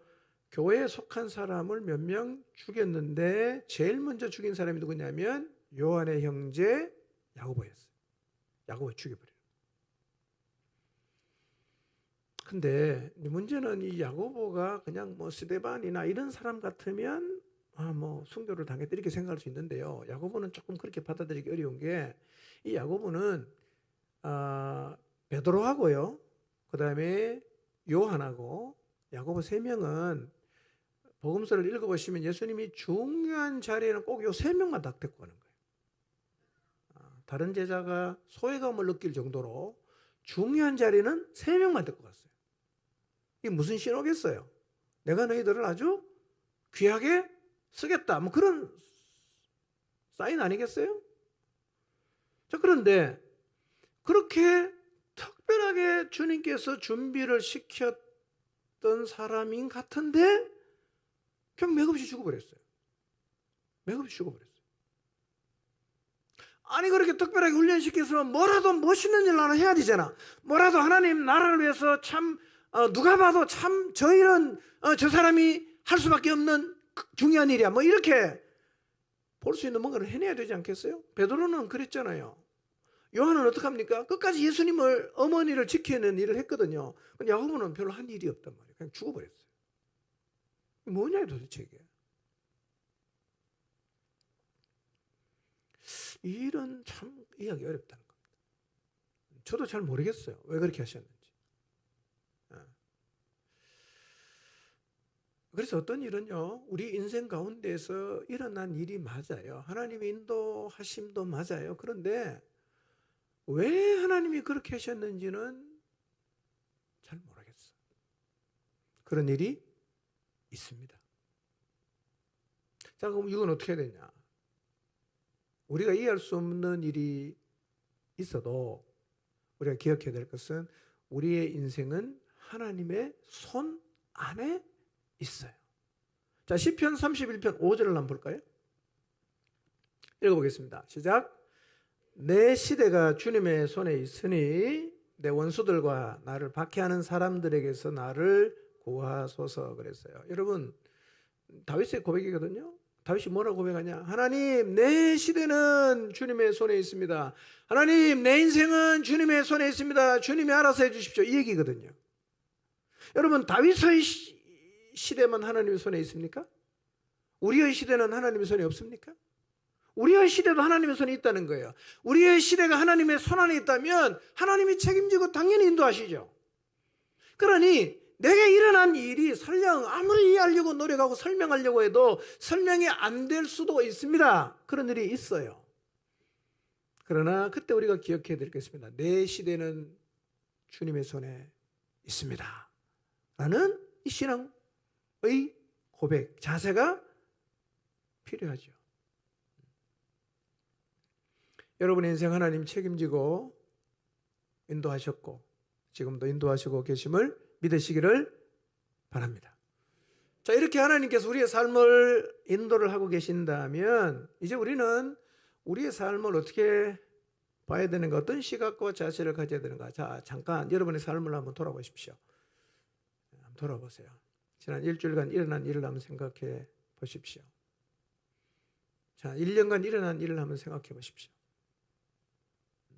교회에 속한 사람을 몇 명 죽였는데 제일 먼저 죽인 사람이 누구냐면 요한의 형제 야고보였어요. 야고보 죽여버려요. 근데 문제는 이 야고보가 그냥 뭐 스데반이나 이런 사람 같으면 뭐 순교를 당했다 이렇게 생각할 수 있는데요. 야고보는 조금 그렇게 받아들이기 어려운 게 이 야고보는 베드로하고요, 그 다음에 요한하고 야고보 세 명은 복음서를 읽어보시면 예수님이 중요한 자리에는 꼭 요 세 명만 딱 데리고 가는 거예요. 다른 제자가 소외감을 느낄 정도로 중요한 자리는 세 명만 데리고 갔어요. 이게 무슨 신호겠어요? 내가 너희들을 아주 귀하게 쓰겠다, 뭐 그런 사인 아니겠어요? 자, 그런데 그렇게 특별하게 주님께서 준비를 시켰던 사람인 같은데 그냥 맥없이 죽어버렸어요. 맥없이 죽어버렸어요. 아니, 그렇게 특별하게 훈련시켜서 뭐라도 멋있는 일 하나 해야 되잖아. 뭐라도 하나님 나라를 위해서 참 누가 봐도 참 저 일은 저 사람이 할 수밖에 없는 중요한 일이야, 뭐 이렇게 볼 수 있는 뭔가를 해내야 되지 않겠어요? 베드로는 그랬잖아요. 요한은 어떡합니까? 끝까지 예수님을, 어머니를 지키는 일을 했거든요. 근데 야고보는 별로 한 일이 없단 말이에요. 그냥 죽어버렸어요. 뭐냐 도대체 이게. 이 일은 참 이해하기 어렵다는 겁니다. 저도 잘 모르겠어요. 왜 그렇게 하셨는지. 그래서 어떤 일은요, 우리 인생 가운데서 일어난 일이 맞아요. 하나님의 인도하심도 맞아요. 그런데 왜 하나님이 그렇게 하셨는지는 잘 모르겠어요. 그런 일이 있습니다. 자, 그럼 이건 어떻게 해야 되냐? 우리가 이해할 수 없는 일이 있어도 우리가 기억해야 될 것은 우리의 인생은 하나님의 손 안에 있어요. 자, 시편 31편 5절을 한번 볼까요? 읽어보겠습니다. 시작. 내 시대가 주님의 손에 있으니 내 원수들과 나를 박해하는 사람들에게서 나를 구하소서 그랬어요. 여러분, 다윗의 고백이거든요. 다윗이 뭐라고 고백하냐? 하나님, 내 시대는 주님의 손에 있습니다. 하나님, 내 인생은 주님의 손에 있습니다. 주님이 알아서 해주십시오. 이 얘기거든요. 여러분, 다윗의 시대만 하나님의 손에 있습니까? 우리의 시대는 하나님의 손에 없습니까? 우리의 시대도 하나님의 손에 있다는 거예요. 우리의 시대가 하나님의 손 안에 있다면 하나님이 책임지고 당연히 인도하시죠. 그러니 내게 일어난 일이 설령 아무리 이해하려고 노력하고 설명하려고 해도 설명이 안 될 수도 있습니다. 그런 일이 있어요. 그러나 그때 우리가 기억해야 될 것입니다. 내 시대는 주님의 손에 있습니다. 라는 이 신앙의 고백, 자세가 필요하죠. 여러분의 인생 하나님 책임지고 인도하셨고 지금도 인도하시고 계심을 믿으시기를 바랍니다. 자, 이렇게 하나님께서 우리의 삶을 인도를 하고 계신다면 이제 우리는 우리의 삶을 어떻게 봐야 되는가, 어떤 시각과 자세를 가져야 되는가. 자, 잠깐 여러분의 삶을 한번 돌아보십시오. 한번 돌아보세요. 지난 일주일간 일어난 일을 한번 생각해 보십시오. 자, 1년간 일어난 일을 한번 생각해 보십시오.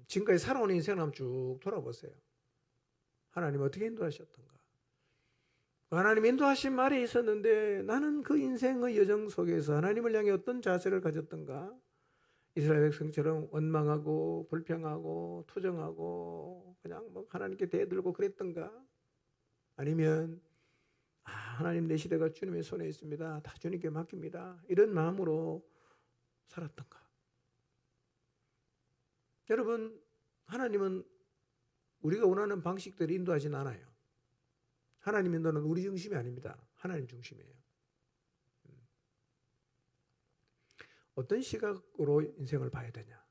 지금까지 살아온 인생을 한번 쭉 돌아보세요. 하나님 어떻게 인도하셨던가? 하나님 인도하신 말이 있었는데 나는 그 인생의 여정 속에서 하나님을 향해 어떤 자세를 가졌던가? 이스라엘 백성처럼 원망하고 불평하고 투정하고 그냥 뭐 하나님께 대들고 그랬던가? 아니면 하나님 내 시대가 주님의 손에 있습니다. 다 주님께 맡깁니다. 이런 마음으로 살았던가? 여러분, 하나님은 우리가 원하는 방식대로 인도하진 않아요. 하나님 인도는 우리 중심이 아닙니다. 하나님 중심이에요. 어떤 시각으로 인생을 봐야 되냐?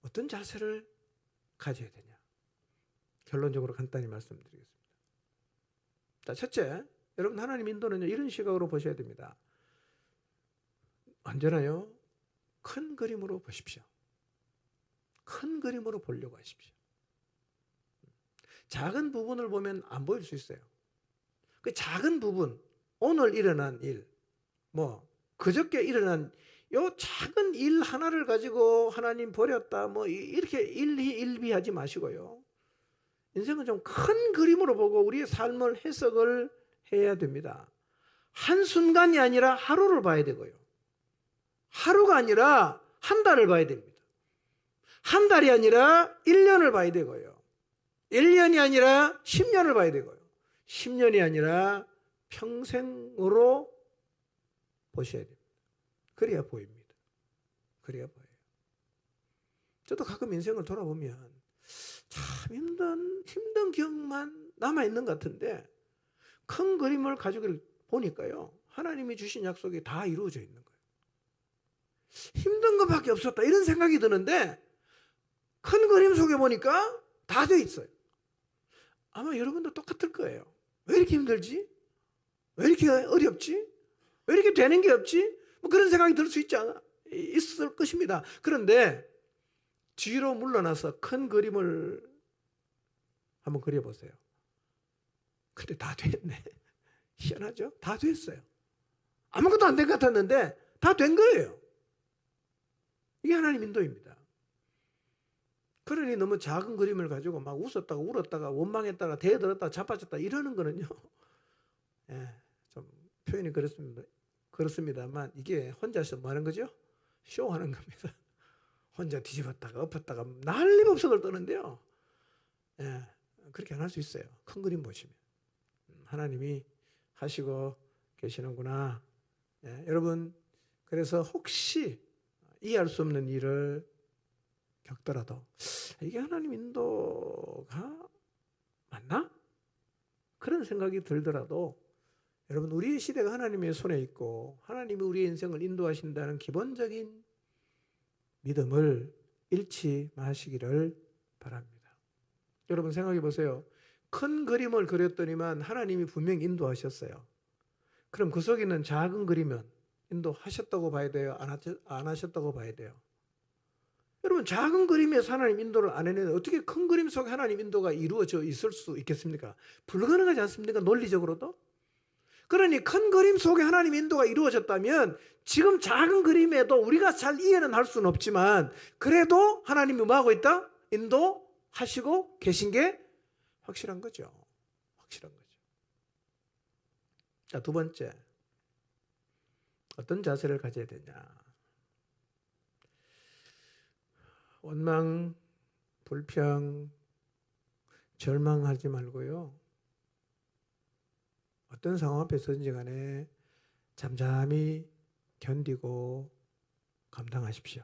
어떤 자세를 가져야 되냐? 결론적으로 간단히 말씀드리겠습니다. 자, 첫째, 여러분 하나님 인도는요, 이런 시각으로 보셔야 됩니다. 언제나요, 큰 그림으로 보십시오. 큰 그림으로 보려고 하십시오. 작은 부분을 보면 안 보일 수 있어요. 그 작은 부분, 오늘 일어난 일, 그저께 일어난 요 작은 일 하나를 가지고 하나님 버렸다, 이렇게 일희일비하지 마시고요. 인생은 좀 큰 그림으로 보고 우리의 삶을 해석을 해야 됩니다. 한순간이 아니라 하루를 봐야 되고요. 하루가 아니라 한 달을 봐야 됩니다. 한 달이 아니라 1년을 봐야 되고요. 1년이 아니라 10년을 봐야 되고요. 10년이 아니라 평생으로 보셔야 됩니다. 그래야 보입니다. 그래야 보여요. 저도 가끔 인생을 돌아보면 참 힘든 기억만 남아있는 것 같은데 큰 그림을 가지고 보니까요, 하나님이 주신 약속이 다 이루어져 있는 거예요. 힘든 것밖에 없었다 이런 생각이 드는데 큰 그림 속에 보니까 다 돼 있어요. 아마 여러분도 똑같을 거예요. 왜 이렇게 힘들지? 왜 이렇게 어렵지? 왜 이렇게 되는 게 없지? 그런 생각이 들 수 있을 것입니다. 그런데 뒤로 물러나서 큰 그림을 한번 그려보세요. 근데 다 됐네. 희한하죠? 다 됐어요. 아무것도 안 된 것 같았는데 다 된 거예요. 이게 하나님 인도입니다. 그러니 너무 작은 그림을 가지고 막 웃었다가 울었다가 원망했다가 대들었다가 자빠졌다 이러는 거는요, 좀 표현이 그렇습니다만 이게 혼자서 뭐 하는 거죠? 쇼하는 겁니다. 혼자 뒤집었다가 엎었다가 난리법석을 떠는데요, 그렇게 안 할 수 있어요. 큰 그림 보시면 하나님이 하시고 계시는구나. 여러분, 그래서 혹시 이해할 수 없는 일을 겪더라도 이게 하나님 인도가 맞나? 그런 생각이 들더라도 여러분, 우리의 시대가 하나님의 손에 있고 하나님이 우리의 인생을 인도하신다는 기본적인 믿음을 잃지 마시기를 바랍니다. 여러분 생각해 보세요. 큰 그림을 그렸더니만 하나님이 분명히 인도하셨어요. 그럼 그 속에 있는 작은 그림은 인도하셨다고 봐야 돼요? 안 하셨다고 봐야 돼요? 여러분, 작은 그림에서 하나님 인도를 안 해내는데 어떻게 큰 그림 속에 하나님 인도가 이루어져 있을 수 있겠습니까? 불가능하지 않습니까? 논리적으로도? 그러니 큰 그림 속에 하나님 인도가 이루어졌다면 지금 작은 그림에도 우리가 잘 이해는 할 수는 없지만 그래도 하나님이 뭐 하고 있다? 인도하시고 계신 게 확실한 거죠. 확실한 거죠. 자, 두 번째. 어떤 자세를 가져야 되냐? 원망, 불평, 절망하지 말고요. 어떤 상황 앞에 서든지 간에 잠잠히 견디고 감당하십시오.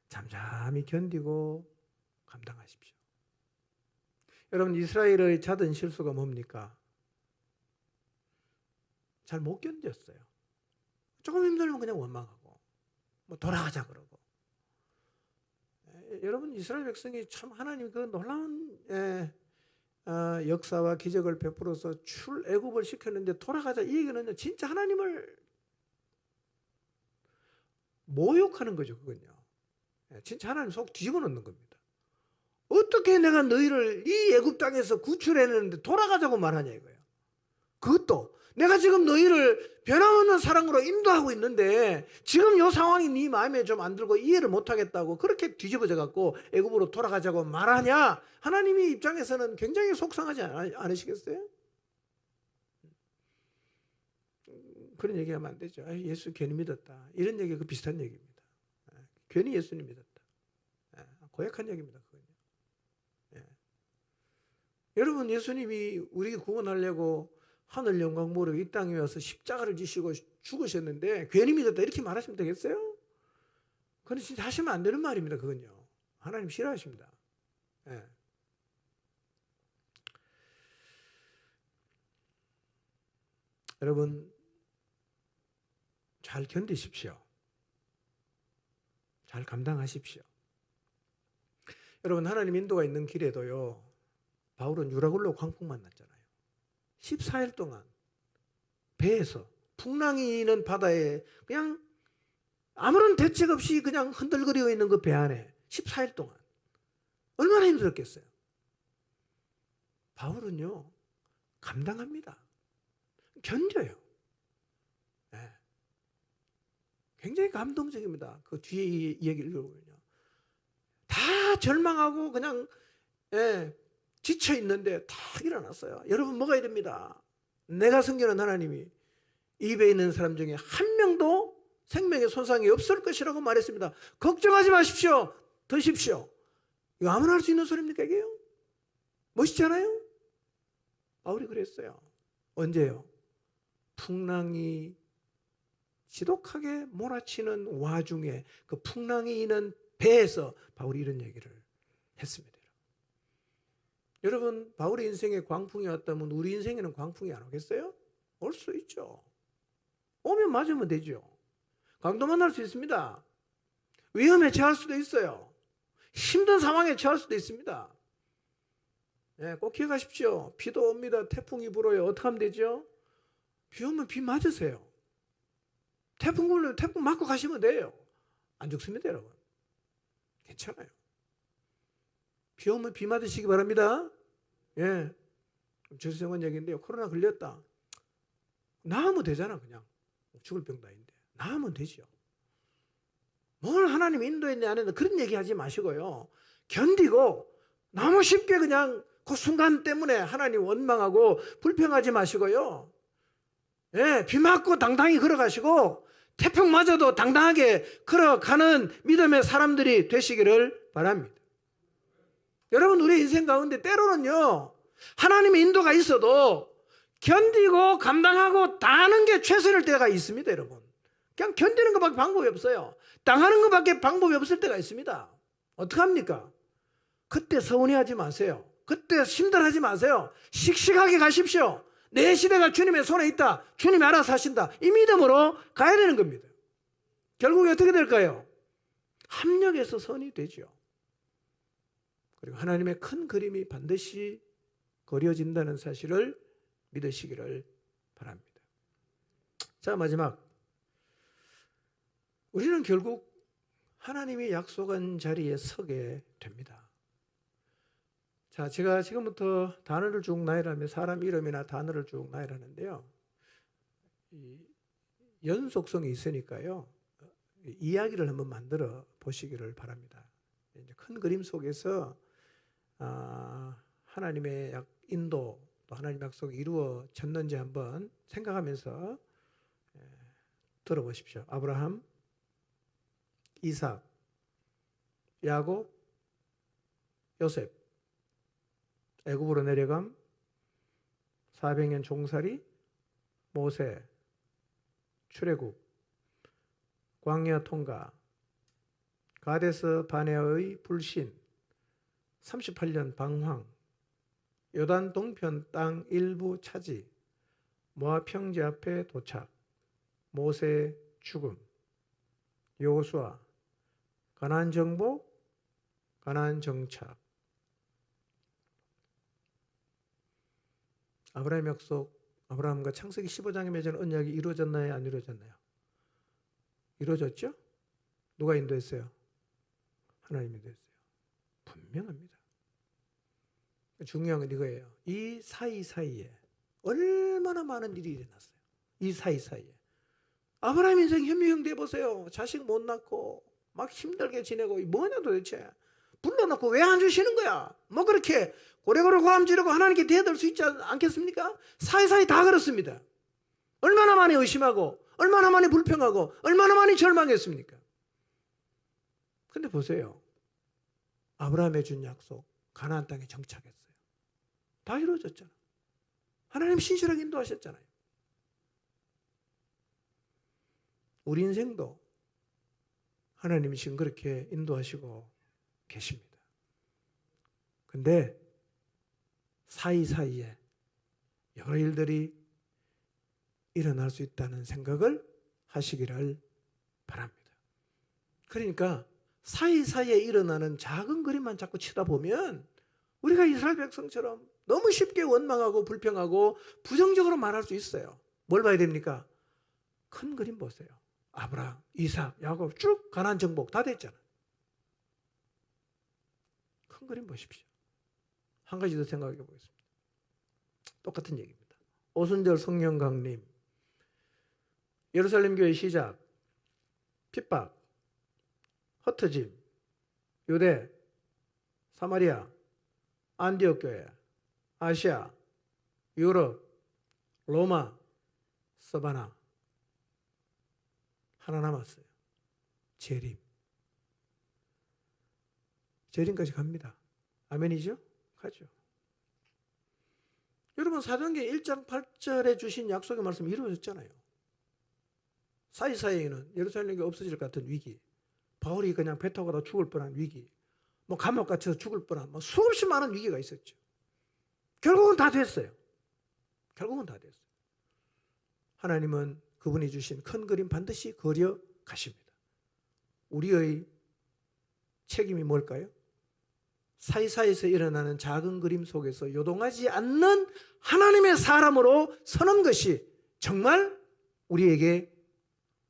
잠잠히 견디고 감당하십시오. 여러분, 이스라엘의 잦은 실수가 뭡니까? 잘 못 견뎠어요. 조금 힘들면 그냥 원망하고 돌아가자 그러고. 여러분, 이스라엘 백성이 참 하나님 그 놀라운 역사와 기적을 베풀어서 출애굽을 시켰는데 돌아가자 이 얘기는요, 진짜 하나님을 모욕하는 거죠. 그건요, 진짜 하나님 속 뒤집어 놓는 겁니다. 어떻게 내가 너희를 이 애굽 땅에서 구출해내는데 돌아가자고 말하냐 이거예요. 그것도 내가 지금 너희를 변함없는 사랑으로 인도하고 있는데 지금 이 상황이 네 마음에 좀 안 들고 이해를 못하겠다고 그렇게 뒤집어져 갖고 애굽으로 돌아가자고 말하냐? 하나님의 입장에서는 굉장히 속상하지 않으시겠어요? 그런 얘기하면 안 되죠. 예수 괜히 믿었다. 이런 얘기가 비슷한 얘기입니다. 괜히 예수님 믿었다. 고약한 얘기입니다. 그건요. 여러분, 예수님이 우리 구원하려고 하늘 영광 모르고 이 땅에 와서 십자가를 지시고 죽으셨는데 괜히 믿었다 이렇게 말하시면 되겠어요? 그건 진짜 하시면 안 되는 말입니다. 그건요. 하나님 싫어하십니다. 예. 여러분 잘 견디십시오. 잘 감당하십시오. 여러분 하나님 인도가 있는 길에도요. 바울은 유라굴로 광풍 만났잖아요. 14일 동안 배에서 풍랑이 있는 바다에 그냥 아무런 대책 없이 그냥 흔들거리고 있는 그 배 안에 14일 동안 얼마나 힘들었겠어요. 바울은요 감당합니다. 견뎌요. 네. 굉장히 감동적입니다. 그 뒤에 이 얘기를 읽어보면요. 다 절망하고 그냥 지쳐 있는데 탁 일어났어요. 여러분 먹어야 됩니다. 내가 섬기는 하나님이 이 배에 있는 사람 중에 한 명도 생명의 손상이 없을 것이라고 말했습니다. 걱정하지 마십시오. 드십시오. 이거 아무나 할 수 있는 소리입니까 이게요? 멋있잖아요? 바울이 그랬어요. 언제요? 풍랑이 지독하게 몰아치는 와중에 그 풍랑이 있는 배에서 바울이 이런 얘기를 했습니다. 여러분 바울의 인생에 광풍이 왔다면 우리 인생에는 광풍이 안 오겠어요? 올 수 있죠. 오면 맞으면 되죠. 강도 만날 수 있습니다. 위험에 처할 수도 있어요. 힘든 상황에 처할 수도 있습니다. 꼭 기억하십시오. 비도 옵니다. 태풍이 불어요. 어떻게 하면 되죠? 비 오면 비 맞으세요. 태풍 불면 태풍 맞고 가시면 돼요. 안 죽습니다 여러분. 괜찮아요. 비 오면 비 맞으시기 바랍니다. 예. 죄송한 얘기인데요. 코로나 걸렸다. 나으면 되잖아 그냥. 죽을 병도 아닌데. 나으면 되죠. 뭘 하나님 인도했냐 안 했냐 그런 얘기하지 마시고요. 견디고 너무 쉽게 그냥 그 순간 때문에 하나님 원망하고 불평하지 마시고요. 예, 비 맞고 당당히 걸어가시고 태풍 맞아도 당당하게 걸어가는 믿음의 사람들이 되시기를 바랍니다. 여러분 우리 인생 가운데 때로는요. 하나님의 인도가 있어도 견디고 감당하고 당하는 게 최선일 때가 있습니다. 여러분. 그냥 견디는 것밖에 방법이 없어요. 당하는 것밖에 방법이 없을 때가 있습니다. 어떡합니까? 그때 서운해하지 마세요. 그때 힘들어하지 마세요. 씩씩하게 가십시오. 내 시대가 주님의 손에 있다. 주님이 알아서 하신다. 이 믿음으로 가야 되는 겁니다. 결국에 어떻게 될까요? 합력해서 선이 되죠. 그리고 하나님의 큰 그림이 반드시 그려진다는 사실을 믿으시기를 바랍니다. 자, 마지막. 우리는 결국 하나님이 약속한 자리에 서게 됩니다. 자, 제가 지금부터 단어를 쭉 나열하면 사람 이름이나 단어를 쭉 나열하는데요. 연속성이 있으니까요. 이야기를 한번 만들어 보시기를 바랍니다. 이제 큰 그림 속에서 하나님의 인도 또 하나님의 약속이 이루어졌는지 한번 생각하면서 들어보십시오. 아브라함, 이삭, 야곱, 요셉, 애굽으로 내려감, 400년 종살이, 모세, 출애굽, 광야 통과, 가데스 바네아의 불신, 38년 방황, 요단 동편 땅 일부 차지, 모압 평지 앞에 도착, 모세 죽음, 여호수아, 가나안 정복, 가나안 정착, 아브라함 약속, 아브라함과 창세기 15장에 맺은 언약이 이루어졌나요? 안 이루어졌나요? 이루어졌죠? 누가 인도했어요? 하나님이 인도했어요. 분명합니다. 중요한 건 이거예요. 이 사이사이에 얼마나 많은 일이 일어났어요. 이 사이사이에. 아브라함 인생 현미경 돼보세요. 자식 못 낳고 막 힘들게 지내고 뭐냐 도대체. 불러놓고 왜 안 주시는 거야? 뭐 그렇게 고래고래 고함 지르고 하나님께 대들 수 있지 않겠습니까? 사이사이 다 그렇습니다. 얼마나 많이 의심하고 얼마나 많이 불평하고 얼마나 많이 절망했습니까? 근데 보세요. 아브라함에 준 약속 가나안 땅에 정착했어요. 다 이루어졌잖아. 하나님 신실하게 인도하셨잖아요. 우리 인생도 하나님이 지금 그렇게 인도하시고 계십니다. 근데 사이사이에 여러 일들이 일어날 수 있다는 생각을 하시기를 바랍니다. 그러니까 사이사이에 일어나는 작은 그림만 자꾸 쳐다보면 우리가 이스라엘 백성처럼 너무 쉽게 원망하고 불평하고 부정적으로 말할 수 있어요. 뭘 봐야 됩니까? 큰 그림 보세요. 아브라함, 이삭, 야곱 쭉 가나안 정복 다 됐잖아요. 큰 그림 보십시오. 한 가지 더 생각해 보겠습니다. 똑같은 얘기입니다. 오순절 성령강림, 예루살렘 교회 시작, 핍박, 흩어짐, 유대, 사마리아, 안디옥 교회, 아시아, 유럽, 로마, 서바나. 하나 남았어요. 재림. 재림까지 갑니다. 아멘이죠? 가죠. 여러분 사도행전 1장 8절에 주신 약속의 말씀이 이루어졌잖아요. 사이사이에는 예루살렘이 없어질 것 같은 위기, 바울이 그냥 배 타고 가다 죽을 뻔한 위기, 뭐 감옥 갇혀서 죽을 뻔한 뭐 수없이 많은 위기가 있었죠. 결국은 다 됐어요. 결국은 다 됐어요. 하나님은 그분이 주신 큰 그림 반드시 그려 가십니다. 우리의 책임이 뭘까요? 사이사이에서 일어나는 작은 그림 속에서 요동하지 않는 하나님의 사람으로 서는 것이 정말 우리에게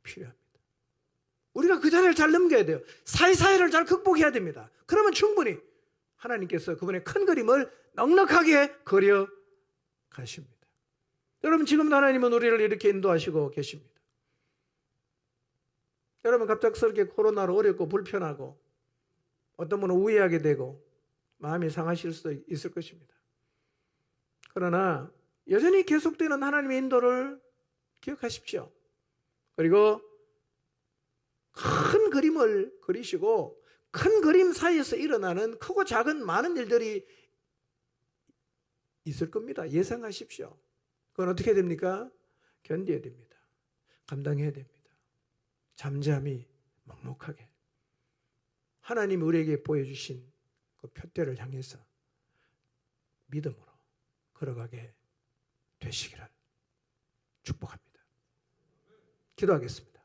필요합니다. 우리가 그 자리를 잘 넘겨야 돼요. 사이사이를 잘 극복해야 됩니다. 그러면 충분히 하나님께서 그분의 큰 그림을 넉넉하게 그려 가십니다. 여러분 지금 하나님은 우리를 이렇게 인도하시고 계십니다. 여러분 갑작스럽게 코로나로 어렵고 불편하고 어떤 분은 우회하게 되고 마음이 상하실 수도 있을 것입니다. 그러나 여전히 계속되는 하나님의 인도를 기억하십시오. 그리고 큰 그림을 그리시고 큰 그림 사이에서 일어나는 크고 작은 많은 일들이 있을 겁니다. 예상하십시오. 그건 어떻게 됩니까? 견뎌야 됩니다. 감당해야 됩니다. 잠잠히 묵묵하게 하나님이 우리에게 보여주신 그 표대를 향해서 믿음으로 걸어가게 되시기를 축복합니다. 기도하겠습니다.